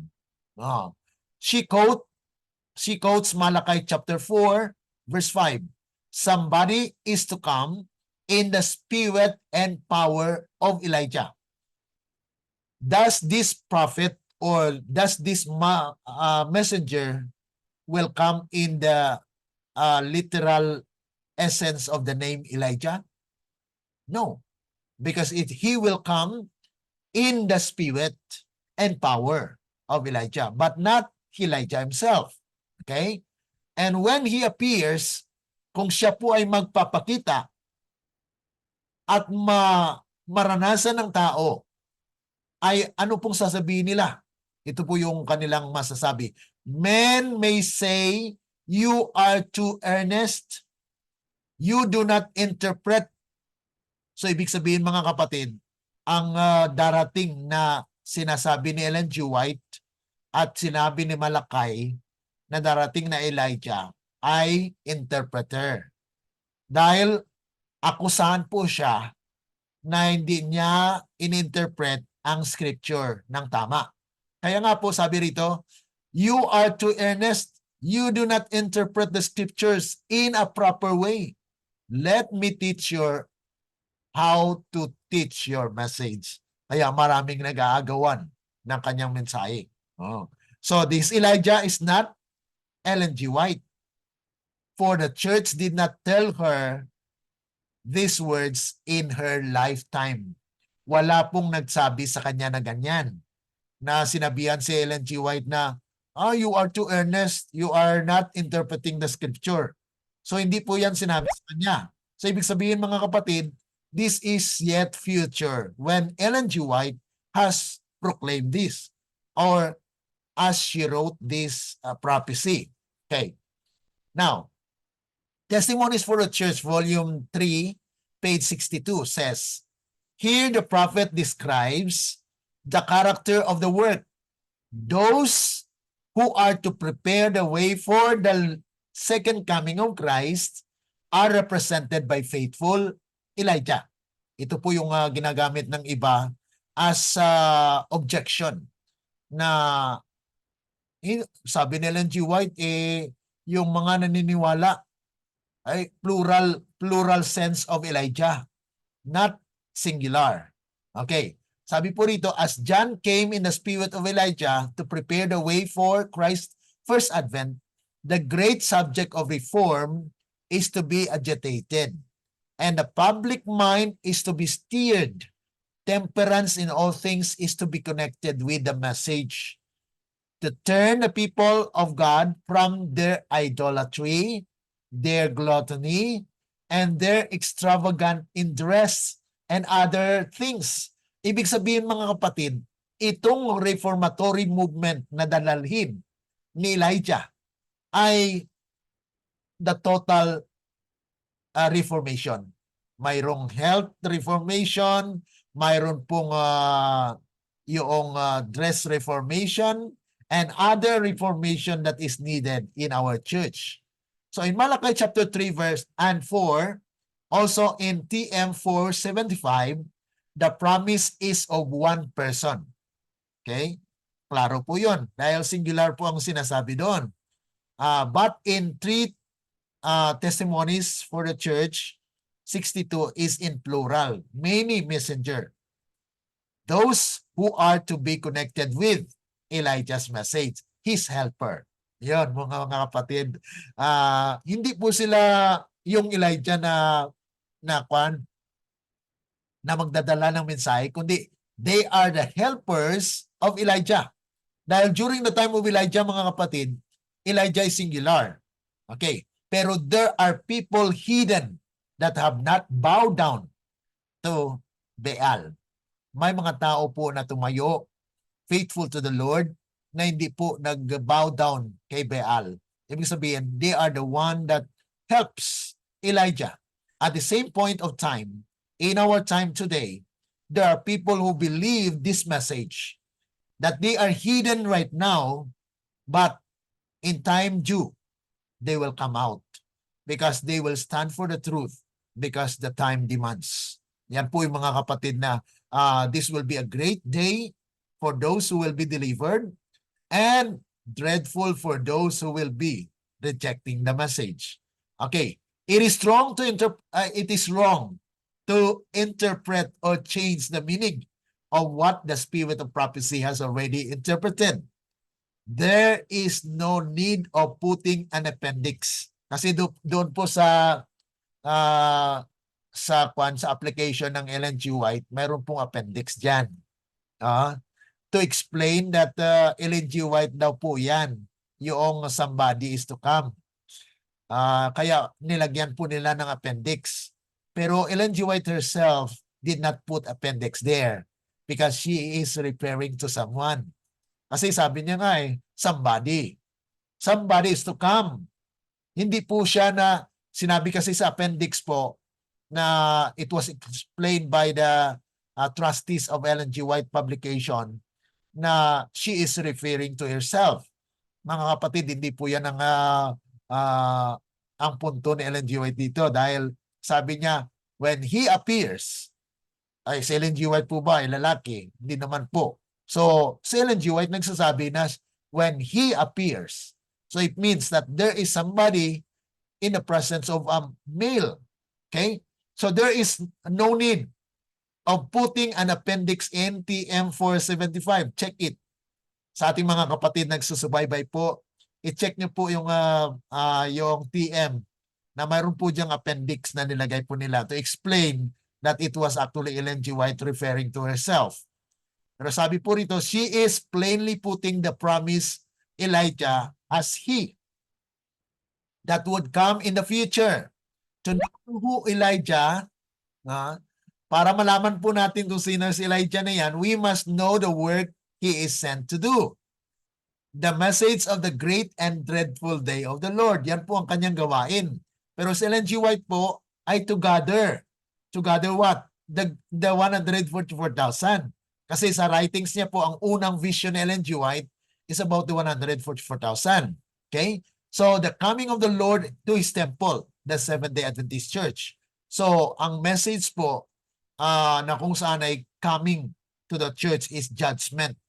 She quotes Malakay chapter 4 verse 5. Somebody is to come in the spirit and power of Elijah. Does this prophet or does this messenger will come in the literal essence of the name Elijah? No, because he will come in the spirit and power of Elijah, but not Elijah himself. Okay? And when he appears, kung siya po ay magpapakita at maranasan ng tao, ay ano pong sasabihin nila? Ito po yung kanilang masasabi. Men may say, you are too earnest. You do not interpret. So ibig sabihin mga kapatid, ang darating na sinasabi ni Ellen G. White at sinabi ni Malakay na darating na Elijah ay interpreter. Dahil akusahan po siya na hindi niya ininterpret ang scripture ng tama. Kaya nga po sabi rito, you are too earnest. You do not interpret the scriptures in a proper way. Let me teach you how to teach your message. Kaya maraming nag-aagawan ng kanyang mensahe. So this Elijah is not Ellen G. White. For the church did not tell her these words in her lifetime. Wala pong nagsabi sa kanya na ganyan. Na sinabihan si Ellen G. White na, you are too earnest. You are not interpreting the scripture. So hindi po yan sinabi sa kanya. So ibig sabihin mga kapatid, this is yet future when Ellen G. White has proclaimed this or as she wrote this prophecy. Okay. Now, Testimonies for the Church, Volume 3, page 62 says, here the prophet describes the character of the work. Those who are to prepare the way for the second coming of Christ are represented by faithful Elijah. Ito po yung ginagamit ng iba as objection na sabi ni Ellen G. White, yung mga naniniwala ay plural sense of Elijah, not singular. Okay. Sabi po rito, as John came in the spirit of Elijah to prepare the way for Christ's first advent, the great subject of reform is to be agitated, and the public mind is to be steered. Temperance in all things is to be connected with the message, to turn the people of God from their idolatry, their gluttony, and their extravagant interests and other things. Ibig sabihin mga kapatid, itong reformatory movement na dalalhin ni Elijah ay the total reformation. Mayroong health reformation, mayroon pong yung dress reformation, and other reformation that is needed in our church. So in Malachi chapter 3 verse and 4, also in TM 475, the promise is of one person. Okay? Klaro po yun. Dahil singular po ang sinasabi doon. But in 3 testimonies for the church, 62 is in plural. Many messenger. Those who are to be connected with Elijah's message, his helper. Yun, mga kapatid. Hindi po sila yung Elijah na magdadala ng mensahe, kundi they are the helpers of Elijah. Dahil during the time of Elijah, mga kapatid, Elijah is singular. Okay. Pero there are people hidden that have not bowed down to Baal. May mga tao po na tumayo, faithful to the Lord, na hindi po nag-bow down kay Baal. Ibig sabihin, they are the one that helps Elijah. At the same point of time, in our time today, there are people who believe this message, that they are hidden right now, but in time due, they will come out because they will stand for the truth because the time demands. Yan po yung mga kapatid na this will be a great day for those who will be delivered and dreadful for those who will be rejecting the message. Okay, it is wrong to interpret or change the meaning of what the spirit of prophecy has already interpreted. There is no need of putting an appendix. Kasi doon po sa application ng Ellen G. White, mayroon pong appendix diyan. To explain that Ellen G. White daw po yan, yung somebody is to come. Kaya nilagyan po nila ng appendix. Pero Ellen G. White herself did not put appendix there because she is referring to someone. Kasi sabi niya nga somebody. Somebody is to come. Hindi po siya na, sinabi kasi sa appendix po, na it was explained by the trustees of Ellen G. White publication na she is referring to herself. Mga kapatid, hindi po yan ang punto ni Ellen G. White dito dahil sabi niya, when he appears, ay si Ellen G. White po ba ay lalaki? Hindi naman po. So, si Ellen G. White nagsasabi na when he appears. So, it means that there is somebody in the presence of a male. Okay? So, there is no need of putting an appendix in TM 475. Check it. Sa ating mga kapatid nagsusubaybay po, i-check niyo po yung TM na mayroon po diyang appendix na nilagay po nila to explain that it was actually Ellen G. White referring to herself. Pero sabi po rito, she is plainly putting the promise Elijah as he that would come in the future. To know who Elijah, para malaman po natin kung sino si Elijah na yan, we must know the work he is sent to do. The message of the great and dreadful day of the Lord. Yan po ang kanyang gawain. Pero si Ellen G. White po ay to gather. To gather what? The 144,000. Kasi sa writings niya po, ang unang vision ni Ellen G. White is about the 144,000. Okay? So, the coming of the Lord to His temple, the Seventh-day Adventist Church. So, ang message po na kung saan ay coming to the church is judgment.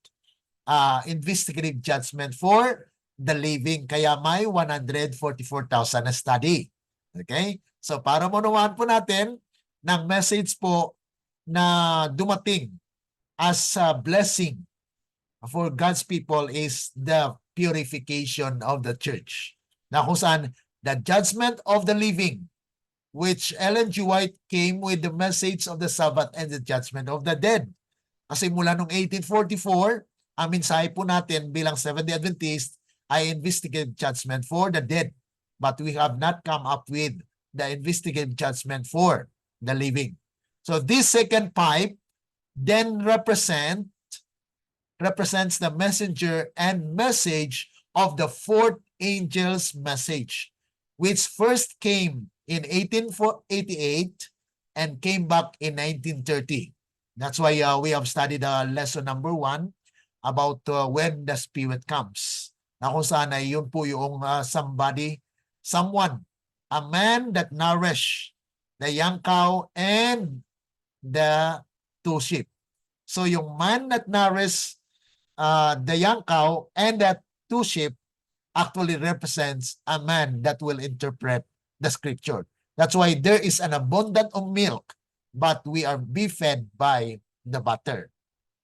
Investigative judgment for the living. Kaya may 144,000 na study. Okay? So, para maunawaan po natin ng message po na dumating as a blessing for God's people is the purification of the church. Na kung saan the judgment of the living, which Ellen G. White came with the message of the Sabbath and the judgment of the dead. Kasi mula noong 1844, ang mensahe po natin bilang Seventh-day Adventist ay investigative judgment for the dead. But we have not come up with the investigative judgment for the living. So this second pipe then represents the messenger and message of the fourth angel's message, which first came in 1888 and came back in 1930. That's why we have studied lesson number 1 about when the Spirit comes. Na kung saan ay yun po yung someone, a man that nourish the young cow and the two sheep. So yung man that nourish the young cow and the two sheep actually represents a man that will interpret the scripture. That's why there is an abundance of milk, but we are be fed by the butter.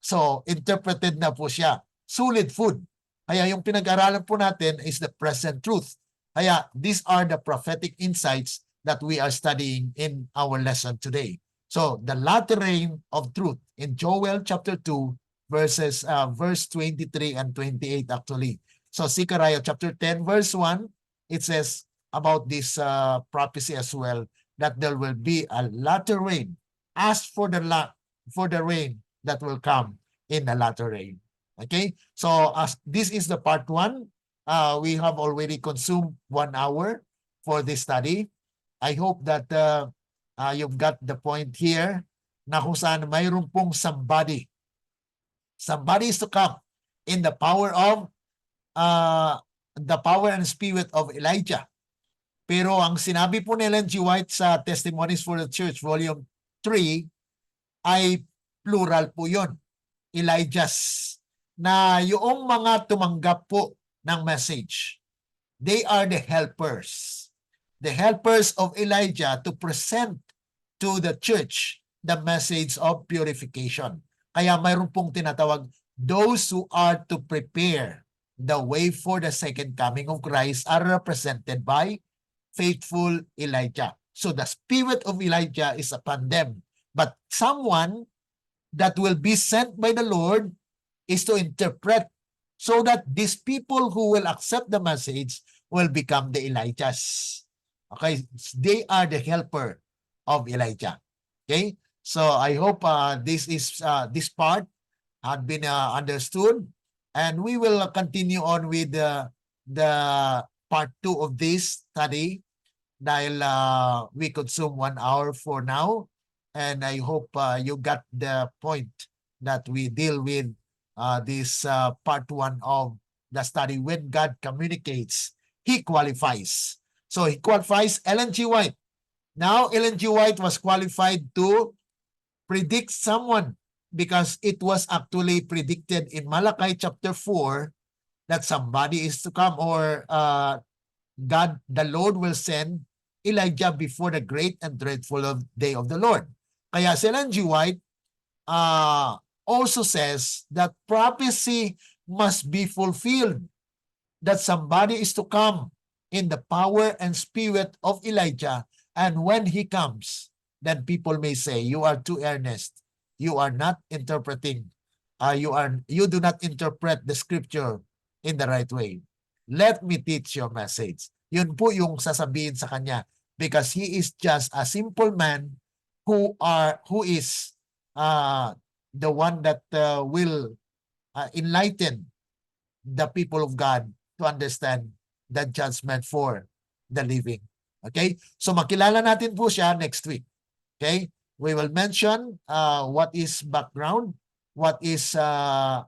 So, interpreted na po siya. Solid food. Kaya yung pinag-aralan po natin is the present truth. Kaya these are the prophetic insights that we are studying in our lesson today. So, the latter rain of truth in Joel chapter 2 verse 23 and 28 actually. So, Zechariah chapter 10 verse 1, it says about this prophecy as well that there will be a latter rain. Ask for the rain that will come in the latter rain. Okay? So, as this is the part 1, we have already consumed 1 hour for this study. I hope that you've got the point here na kung saan mayroon pong somebody. Somebody is to come in the power and spirit of Elijah. Pero ang sinabi po ni Ellen G. White sa Testimonies for the Church, Volume 3, ay plural po yun. Elijahs. Na yung mga tumanggap po ng message, they are the helpers. The helpers of Elijah to present to the church the message of purification. Kaya mayroon pong tinatawag, those who are to prepare the way for the second coming of Christ are represented by faithful Elijah. So the spirit of Elijah is upon them. But someone that will be sent by the Lord is to interpret so that these people who will accept the message will become the Elijahs. Okay, they are the helper of Elijah. Okay, so I hope this part had been understood, and we will continue on with the part 2 of this study dahil we consume 1 hour for now, and I hope you got the point that we deal with this part 1 of the study. When God communicates, He qualifies. So He qualifies Ellen G. White. Now Ellen G. White was qualified to predict someone because it was actually predicted in Malachi chapter 4 that somebody is to come, or God, the Lord will send Elijah before the great and dreadful day of the Lord. Kaya si Ellen G. White also says that prophecy must be fulfilled, that somebody is to come in the power and spirit of Elijah, and when he comes, then people may say, you are too earnest, you are not interpreting, you do not interpret the scripture in the right way. Let me teach your message. Yun po yung sasabihin sa kanya, because he is just a simple man who is the one that will enlighten the people of God to understand the judgment for the living. Okay? So makilala natin po siya next week. Okay? We will mention what is background, what is the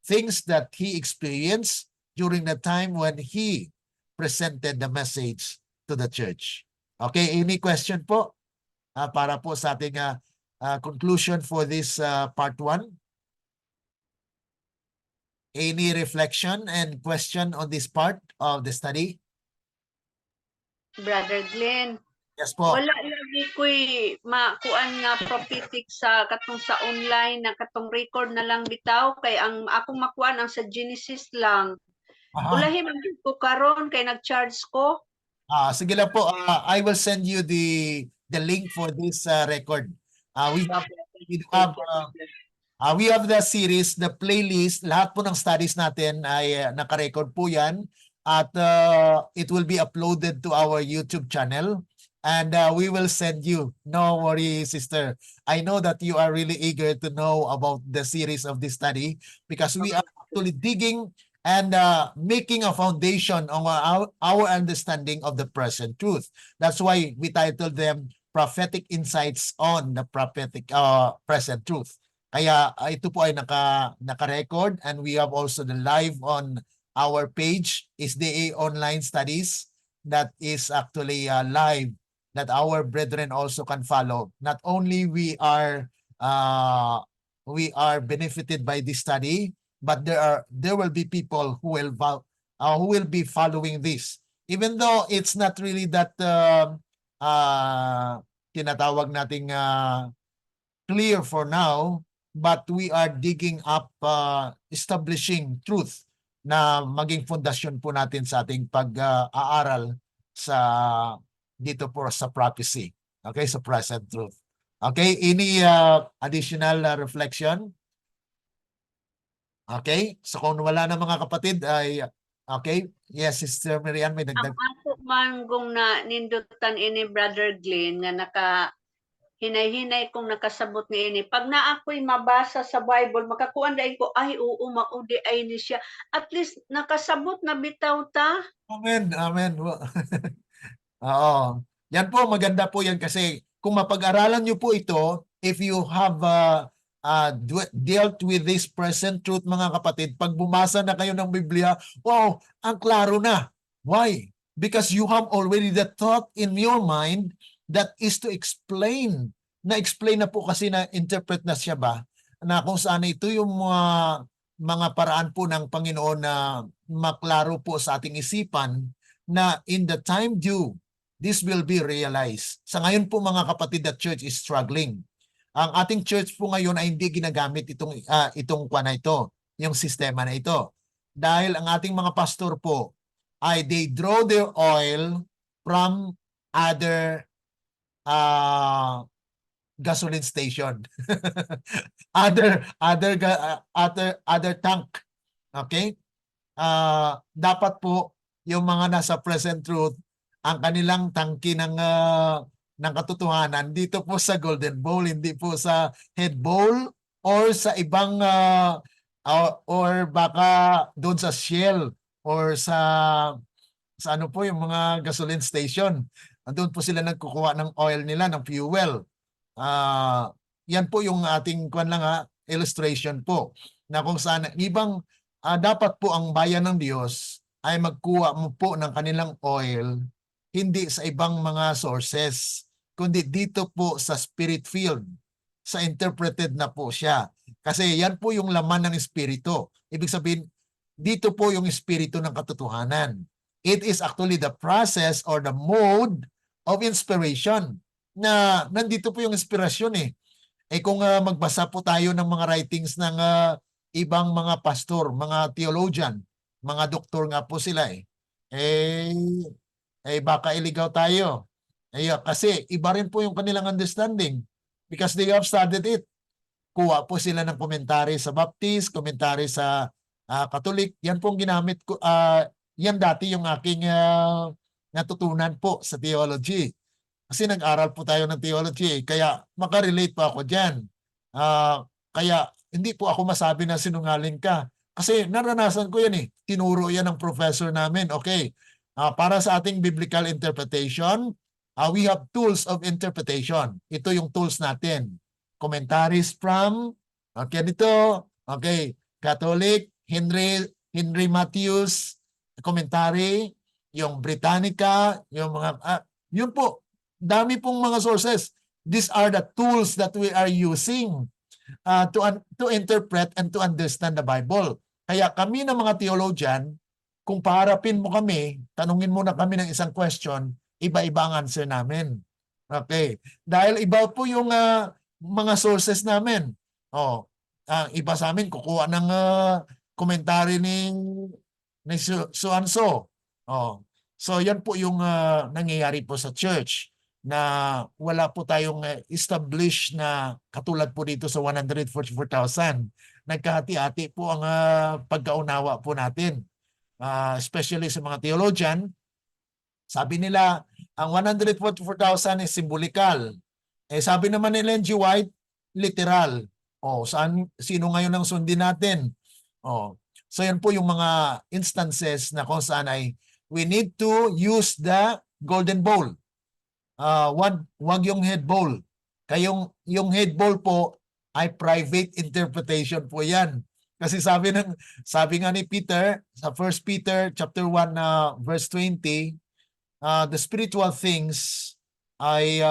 things that he experienced during the time when he presented the message to the church. Okay, any question po para po sa ating conclusion for this part 1? Any reflection and question on this part of the study? Brother Glenn, Yes po. wala lagi ko'y makuan nga prophetic sa katong sa online na katong record na lang bitaw kay ang akong makuan ang sa Genesis lang. Ulahi man ko karon kay nag-charge ko. Sige lang po. I will send you the link for this record. We have the series, the playlist. Lahat po ng studies natin ay naka-record po yan. At it will be uploaded to our YouTube channel. And we will send you. No worry, sister. I know that you are really eager to know about the series of this study because we are actually digging and making a foundation on our understanding of the present truth. That's why we titled them Prophetic Insights on the Prophetic Present Truth. Kaya ito po ay naka-record, and we have also the live on our page, SDA Online Studies, that is actually live, that our brethren also can follow. Not only we are benefited by this study, but there will be people who will be following this. Even though it's not really that tinatawag nating clear for now, but we are digging up establishing truth na maging fondasyon po natin sa ating pag-aaral sa dito po sa prophecy. Okay, sa present truth. Okay, any additional reflection? Okay, so kung wala na mga kapatid ay okay. Yes, Sister Marian, may Ang dagdag. ako man kung na nindutan ini Brother Glenn nga hinay-hinay kong nakasabot ni ini. Pag na ako'y mabasa sa Bible, makakuan dahil ko, ay oo, maudi ay ni siya. At least nakasabot na bitaw ta. Amen, amen. Oo. Yan po, maganda po yan kasi kung mapag-aralan nyo po ito, if you have dealt with this present truth, mga kapatid, pag bumasa na kayo ng Biblia, wow, ang klaro na. Why? Because you have already the thought in your mind that is to explain. Na-explain na po kasi na-interpret na siya ba? Na kung saan ito yung mga paraan po ng Panginoon na maklaro po sa ating isipan na in the time due, this will be realized. Sa ngayon po mga kapatid, the church is struggling. Ang ating church po ngayon ay hindi ginagamit itong kwa na ito, yung sistema na ito. Dahil ang ating mga pastor po ay they draw their oil from other gasoline station. other tank. Okay? Dapat po yung mga nasa present truth, ang kanilang tangki ng katotohanan dito po sa golden bowl, hindi po sa head bowl or sa ibang or baka doon sa Shell or sa ano po yung mga gasoline station. Doon po sila nagkukuha ng oil nila, ng fuel. Yan po yung ating illustration po na kung saan ibang dapat po ang bayan ng Diyos ay magkuha mo po ng kanilang oil hindi sa ibang mga sources, kundi dito po sa spirit field, sa interpreted na po siya. Kasi yan po yung laman ng espiritu. Ibig sabihin, dito po yung espiritu ng katotohanan. It is actually the process or the mode of inspiration na nandito po yung inspirasyon eh. Kung magbasa po tayo ng mga writings ng ibang mga pastor, mga theologian, mga doktor nga po sila baka iligaw tayo. Kasi iba rin po yung kanilang understanding because they have studied it. Kuha po sila ng komentary sa Baptist, komentary sa Catholic. Yan pong ginamit ko. Yan dati yung aking natutunan po sa theology. Kasi nag-aral po tayo ng theology. Kaya makarelate po ako dyan. Kaya hindi po ako masabi na sinungaling ka. Kasi naranasan ko yan eh. Tinuro yan ng professor namin. Okay. Para sa ating biblical interpretation, we have tools of interpretation. Ito yung tools natin. Commentaries from, okay dito, okay, Catholic, Henry Matthews, commentary, yung Britannica, yung mga, yun po, dami pong mga sources. These are the tools that we are using to interpret and to understand the Bible. Kaya kami ng mga theologian, kung paharapin mo kami, tanungin mo na kami ng isang question, iba-iba ang answer namin. Okay. Dahil iba po yung mga sources namin. Iba sa amin, kukuha ng komentary ni so-and-so. So yan po yung nangyayari po sa church na wala po tayong established na katulad po dito sa 144,000. Nagkahati-hati po ang pagkaunawa po natin. Especially sa mga theologian, sabi nila, ang 144,000 is symbolical. Sabi naman ni Ellen G. White, literal. Sino ngayon ang sundin natin? So yan po yung mga instances na kung saan ay we need to use the golden bowl. Wag yung head bowl. Kayong yung head bowl po, ay private interpretation po yan. Kasi sabi nga ni Peter sa 1 Peter chapter 1 verse 20, the spiritual things ay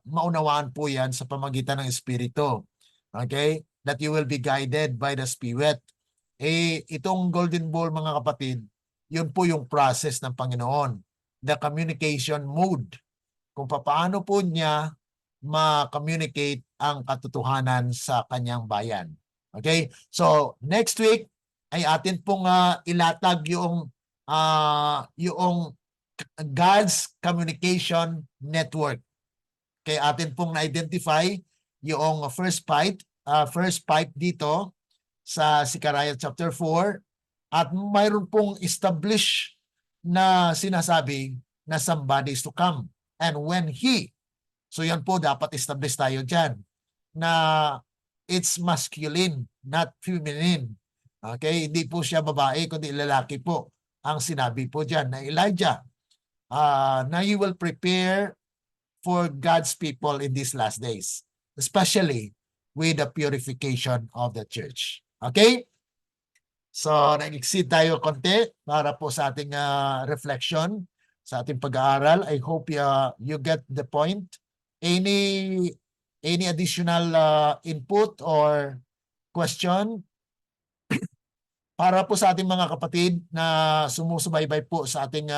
maunawaan po yan sa pamagitan ng Espiritu. Okay? That you will be guided by the Spirit. Itong golden ball mga kapatid, yun po yung process ng Panginoon. The communication mode. Kung paano po niya ma-communicate ang katotohanan sa kanyang bayan. Okay? So, next week ay atin pong ilatag yung God's Communication Network. Kaya atin pong na-identify yung first pipe dito sa Zechariah chapter 4 at mayroon pong establish na sinasabi na somebody is to come. And when so yan po dapat establish tayo dyan na it's masculine, not feminine. Okay? Hindi po siya babae kundi lalaki po ang sinabi po dyan na Elijah na you will prepare for God's people in these last days, especially with the purification of the church. Okay? So, nag-exceed tayo konti para po sa ating reflection, sa ating pag-aaral. I hope you get the point. Any additional input or question para po sa ating mga kapatid na sumusubaybay po sa ating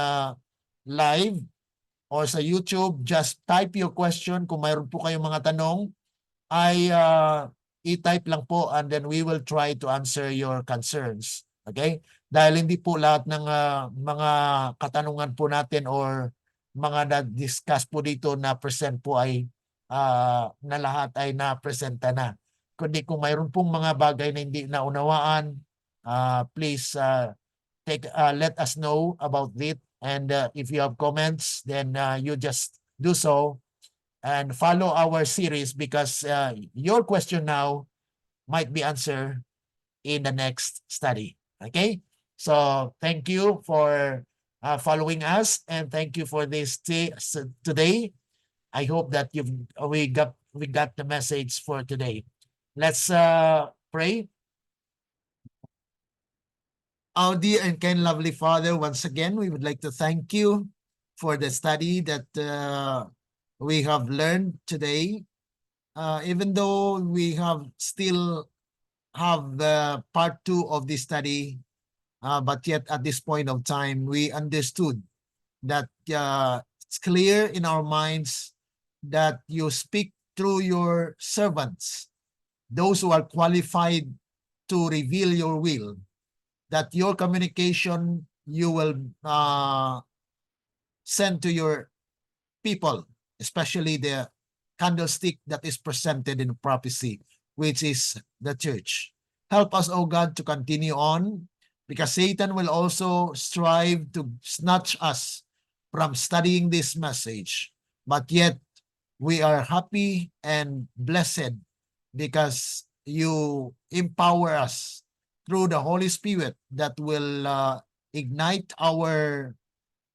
live or sa YouTube, just type your question. Kung mayroon po kayong mga tanong, ay i-type lang po and then we will try to answer your concerns. Okay? Dahil hindi po lahat ng mga katanungan po natin or mga na-discuss po dito na present po ay na lahat ay na-presenta na. Kundi kung mayroon pong mga bagay na hindi naunawaan, please let us know about it. And if you have comments, then you just do so and follow our series because your question now might be answered in the next study. Okay? So thank you for following us and thank you for this today. I hope that we got the message for today. Let's pray. Our dear and kind lovely Father, once again, we would like to thank you for the study that we have learned today. Even though we still have the part 2 of this study, but yet at this point of time, we understood that it's clear in our minds that you speak through your servants, those who are qualified to reveal your will, that your communication you will send to your people, especially the candlestick that is presented in prophecy, which is the church. Help us, O God, to continue on, because Satan will also strive to snatch us from studying this message. But yet, we are happy and blessed because you empower us through the Holy Spirit that will ignite our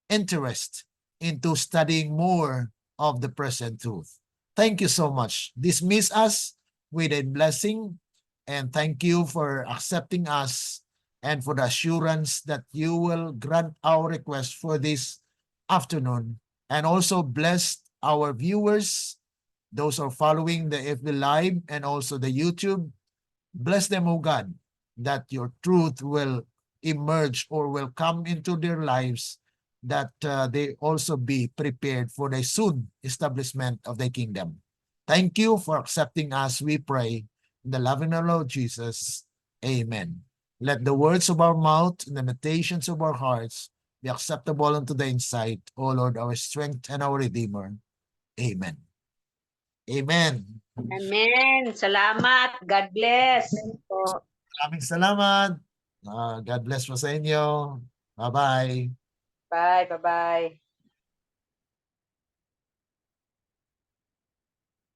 interest into studying more of the present truth. Thank you so much. Dismiss us with a blessing and thank you for accepting us and for the assurance that you will grant our request for this afternoon, and also bless our viewers, those who are following the FB Live and also the YouTube. Bless them, O God, that your truth will emerge or will come into their lives, that they also be prepared for the soon establishment of the kingdom. Thank you for accepting us, we pray, in the love and the Lord Jesus. Amen. Let the words of our mouth and the meditations of our hearts be acceptable unto the insight, O Lord, our strength and our Redeemer. Amen. Amen. Amen. Salamat. God bless. Po. Maraming salamat. God bless po sa inyo. Bye-bye. Bye. Bye-bye.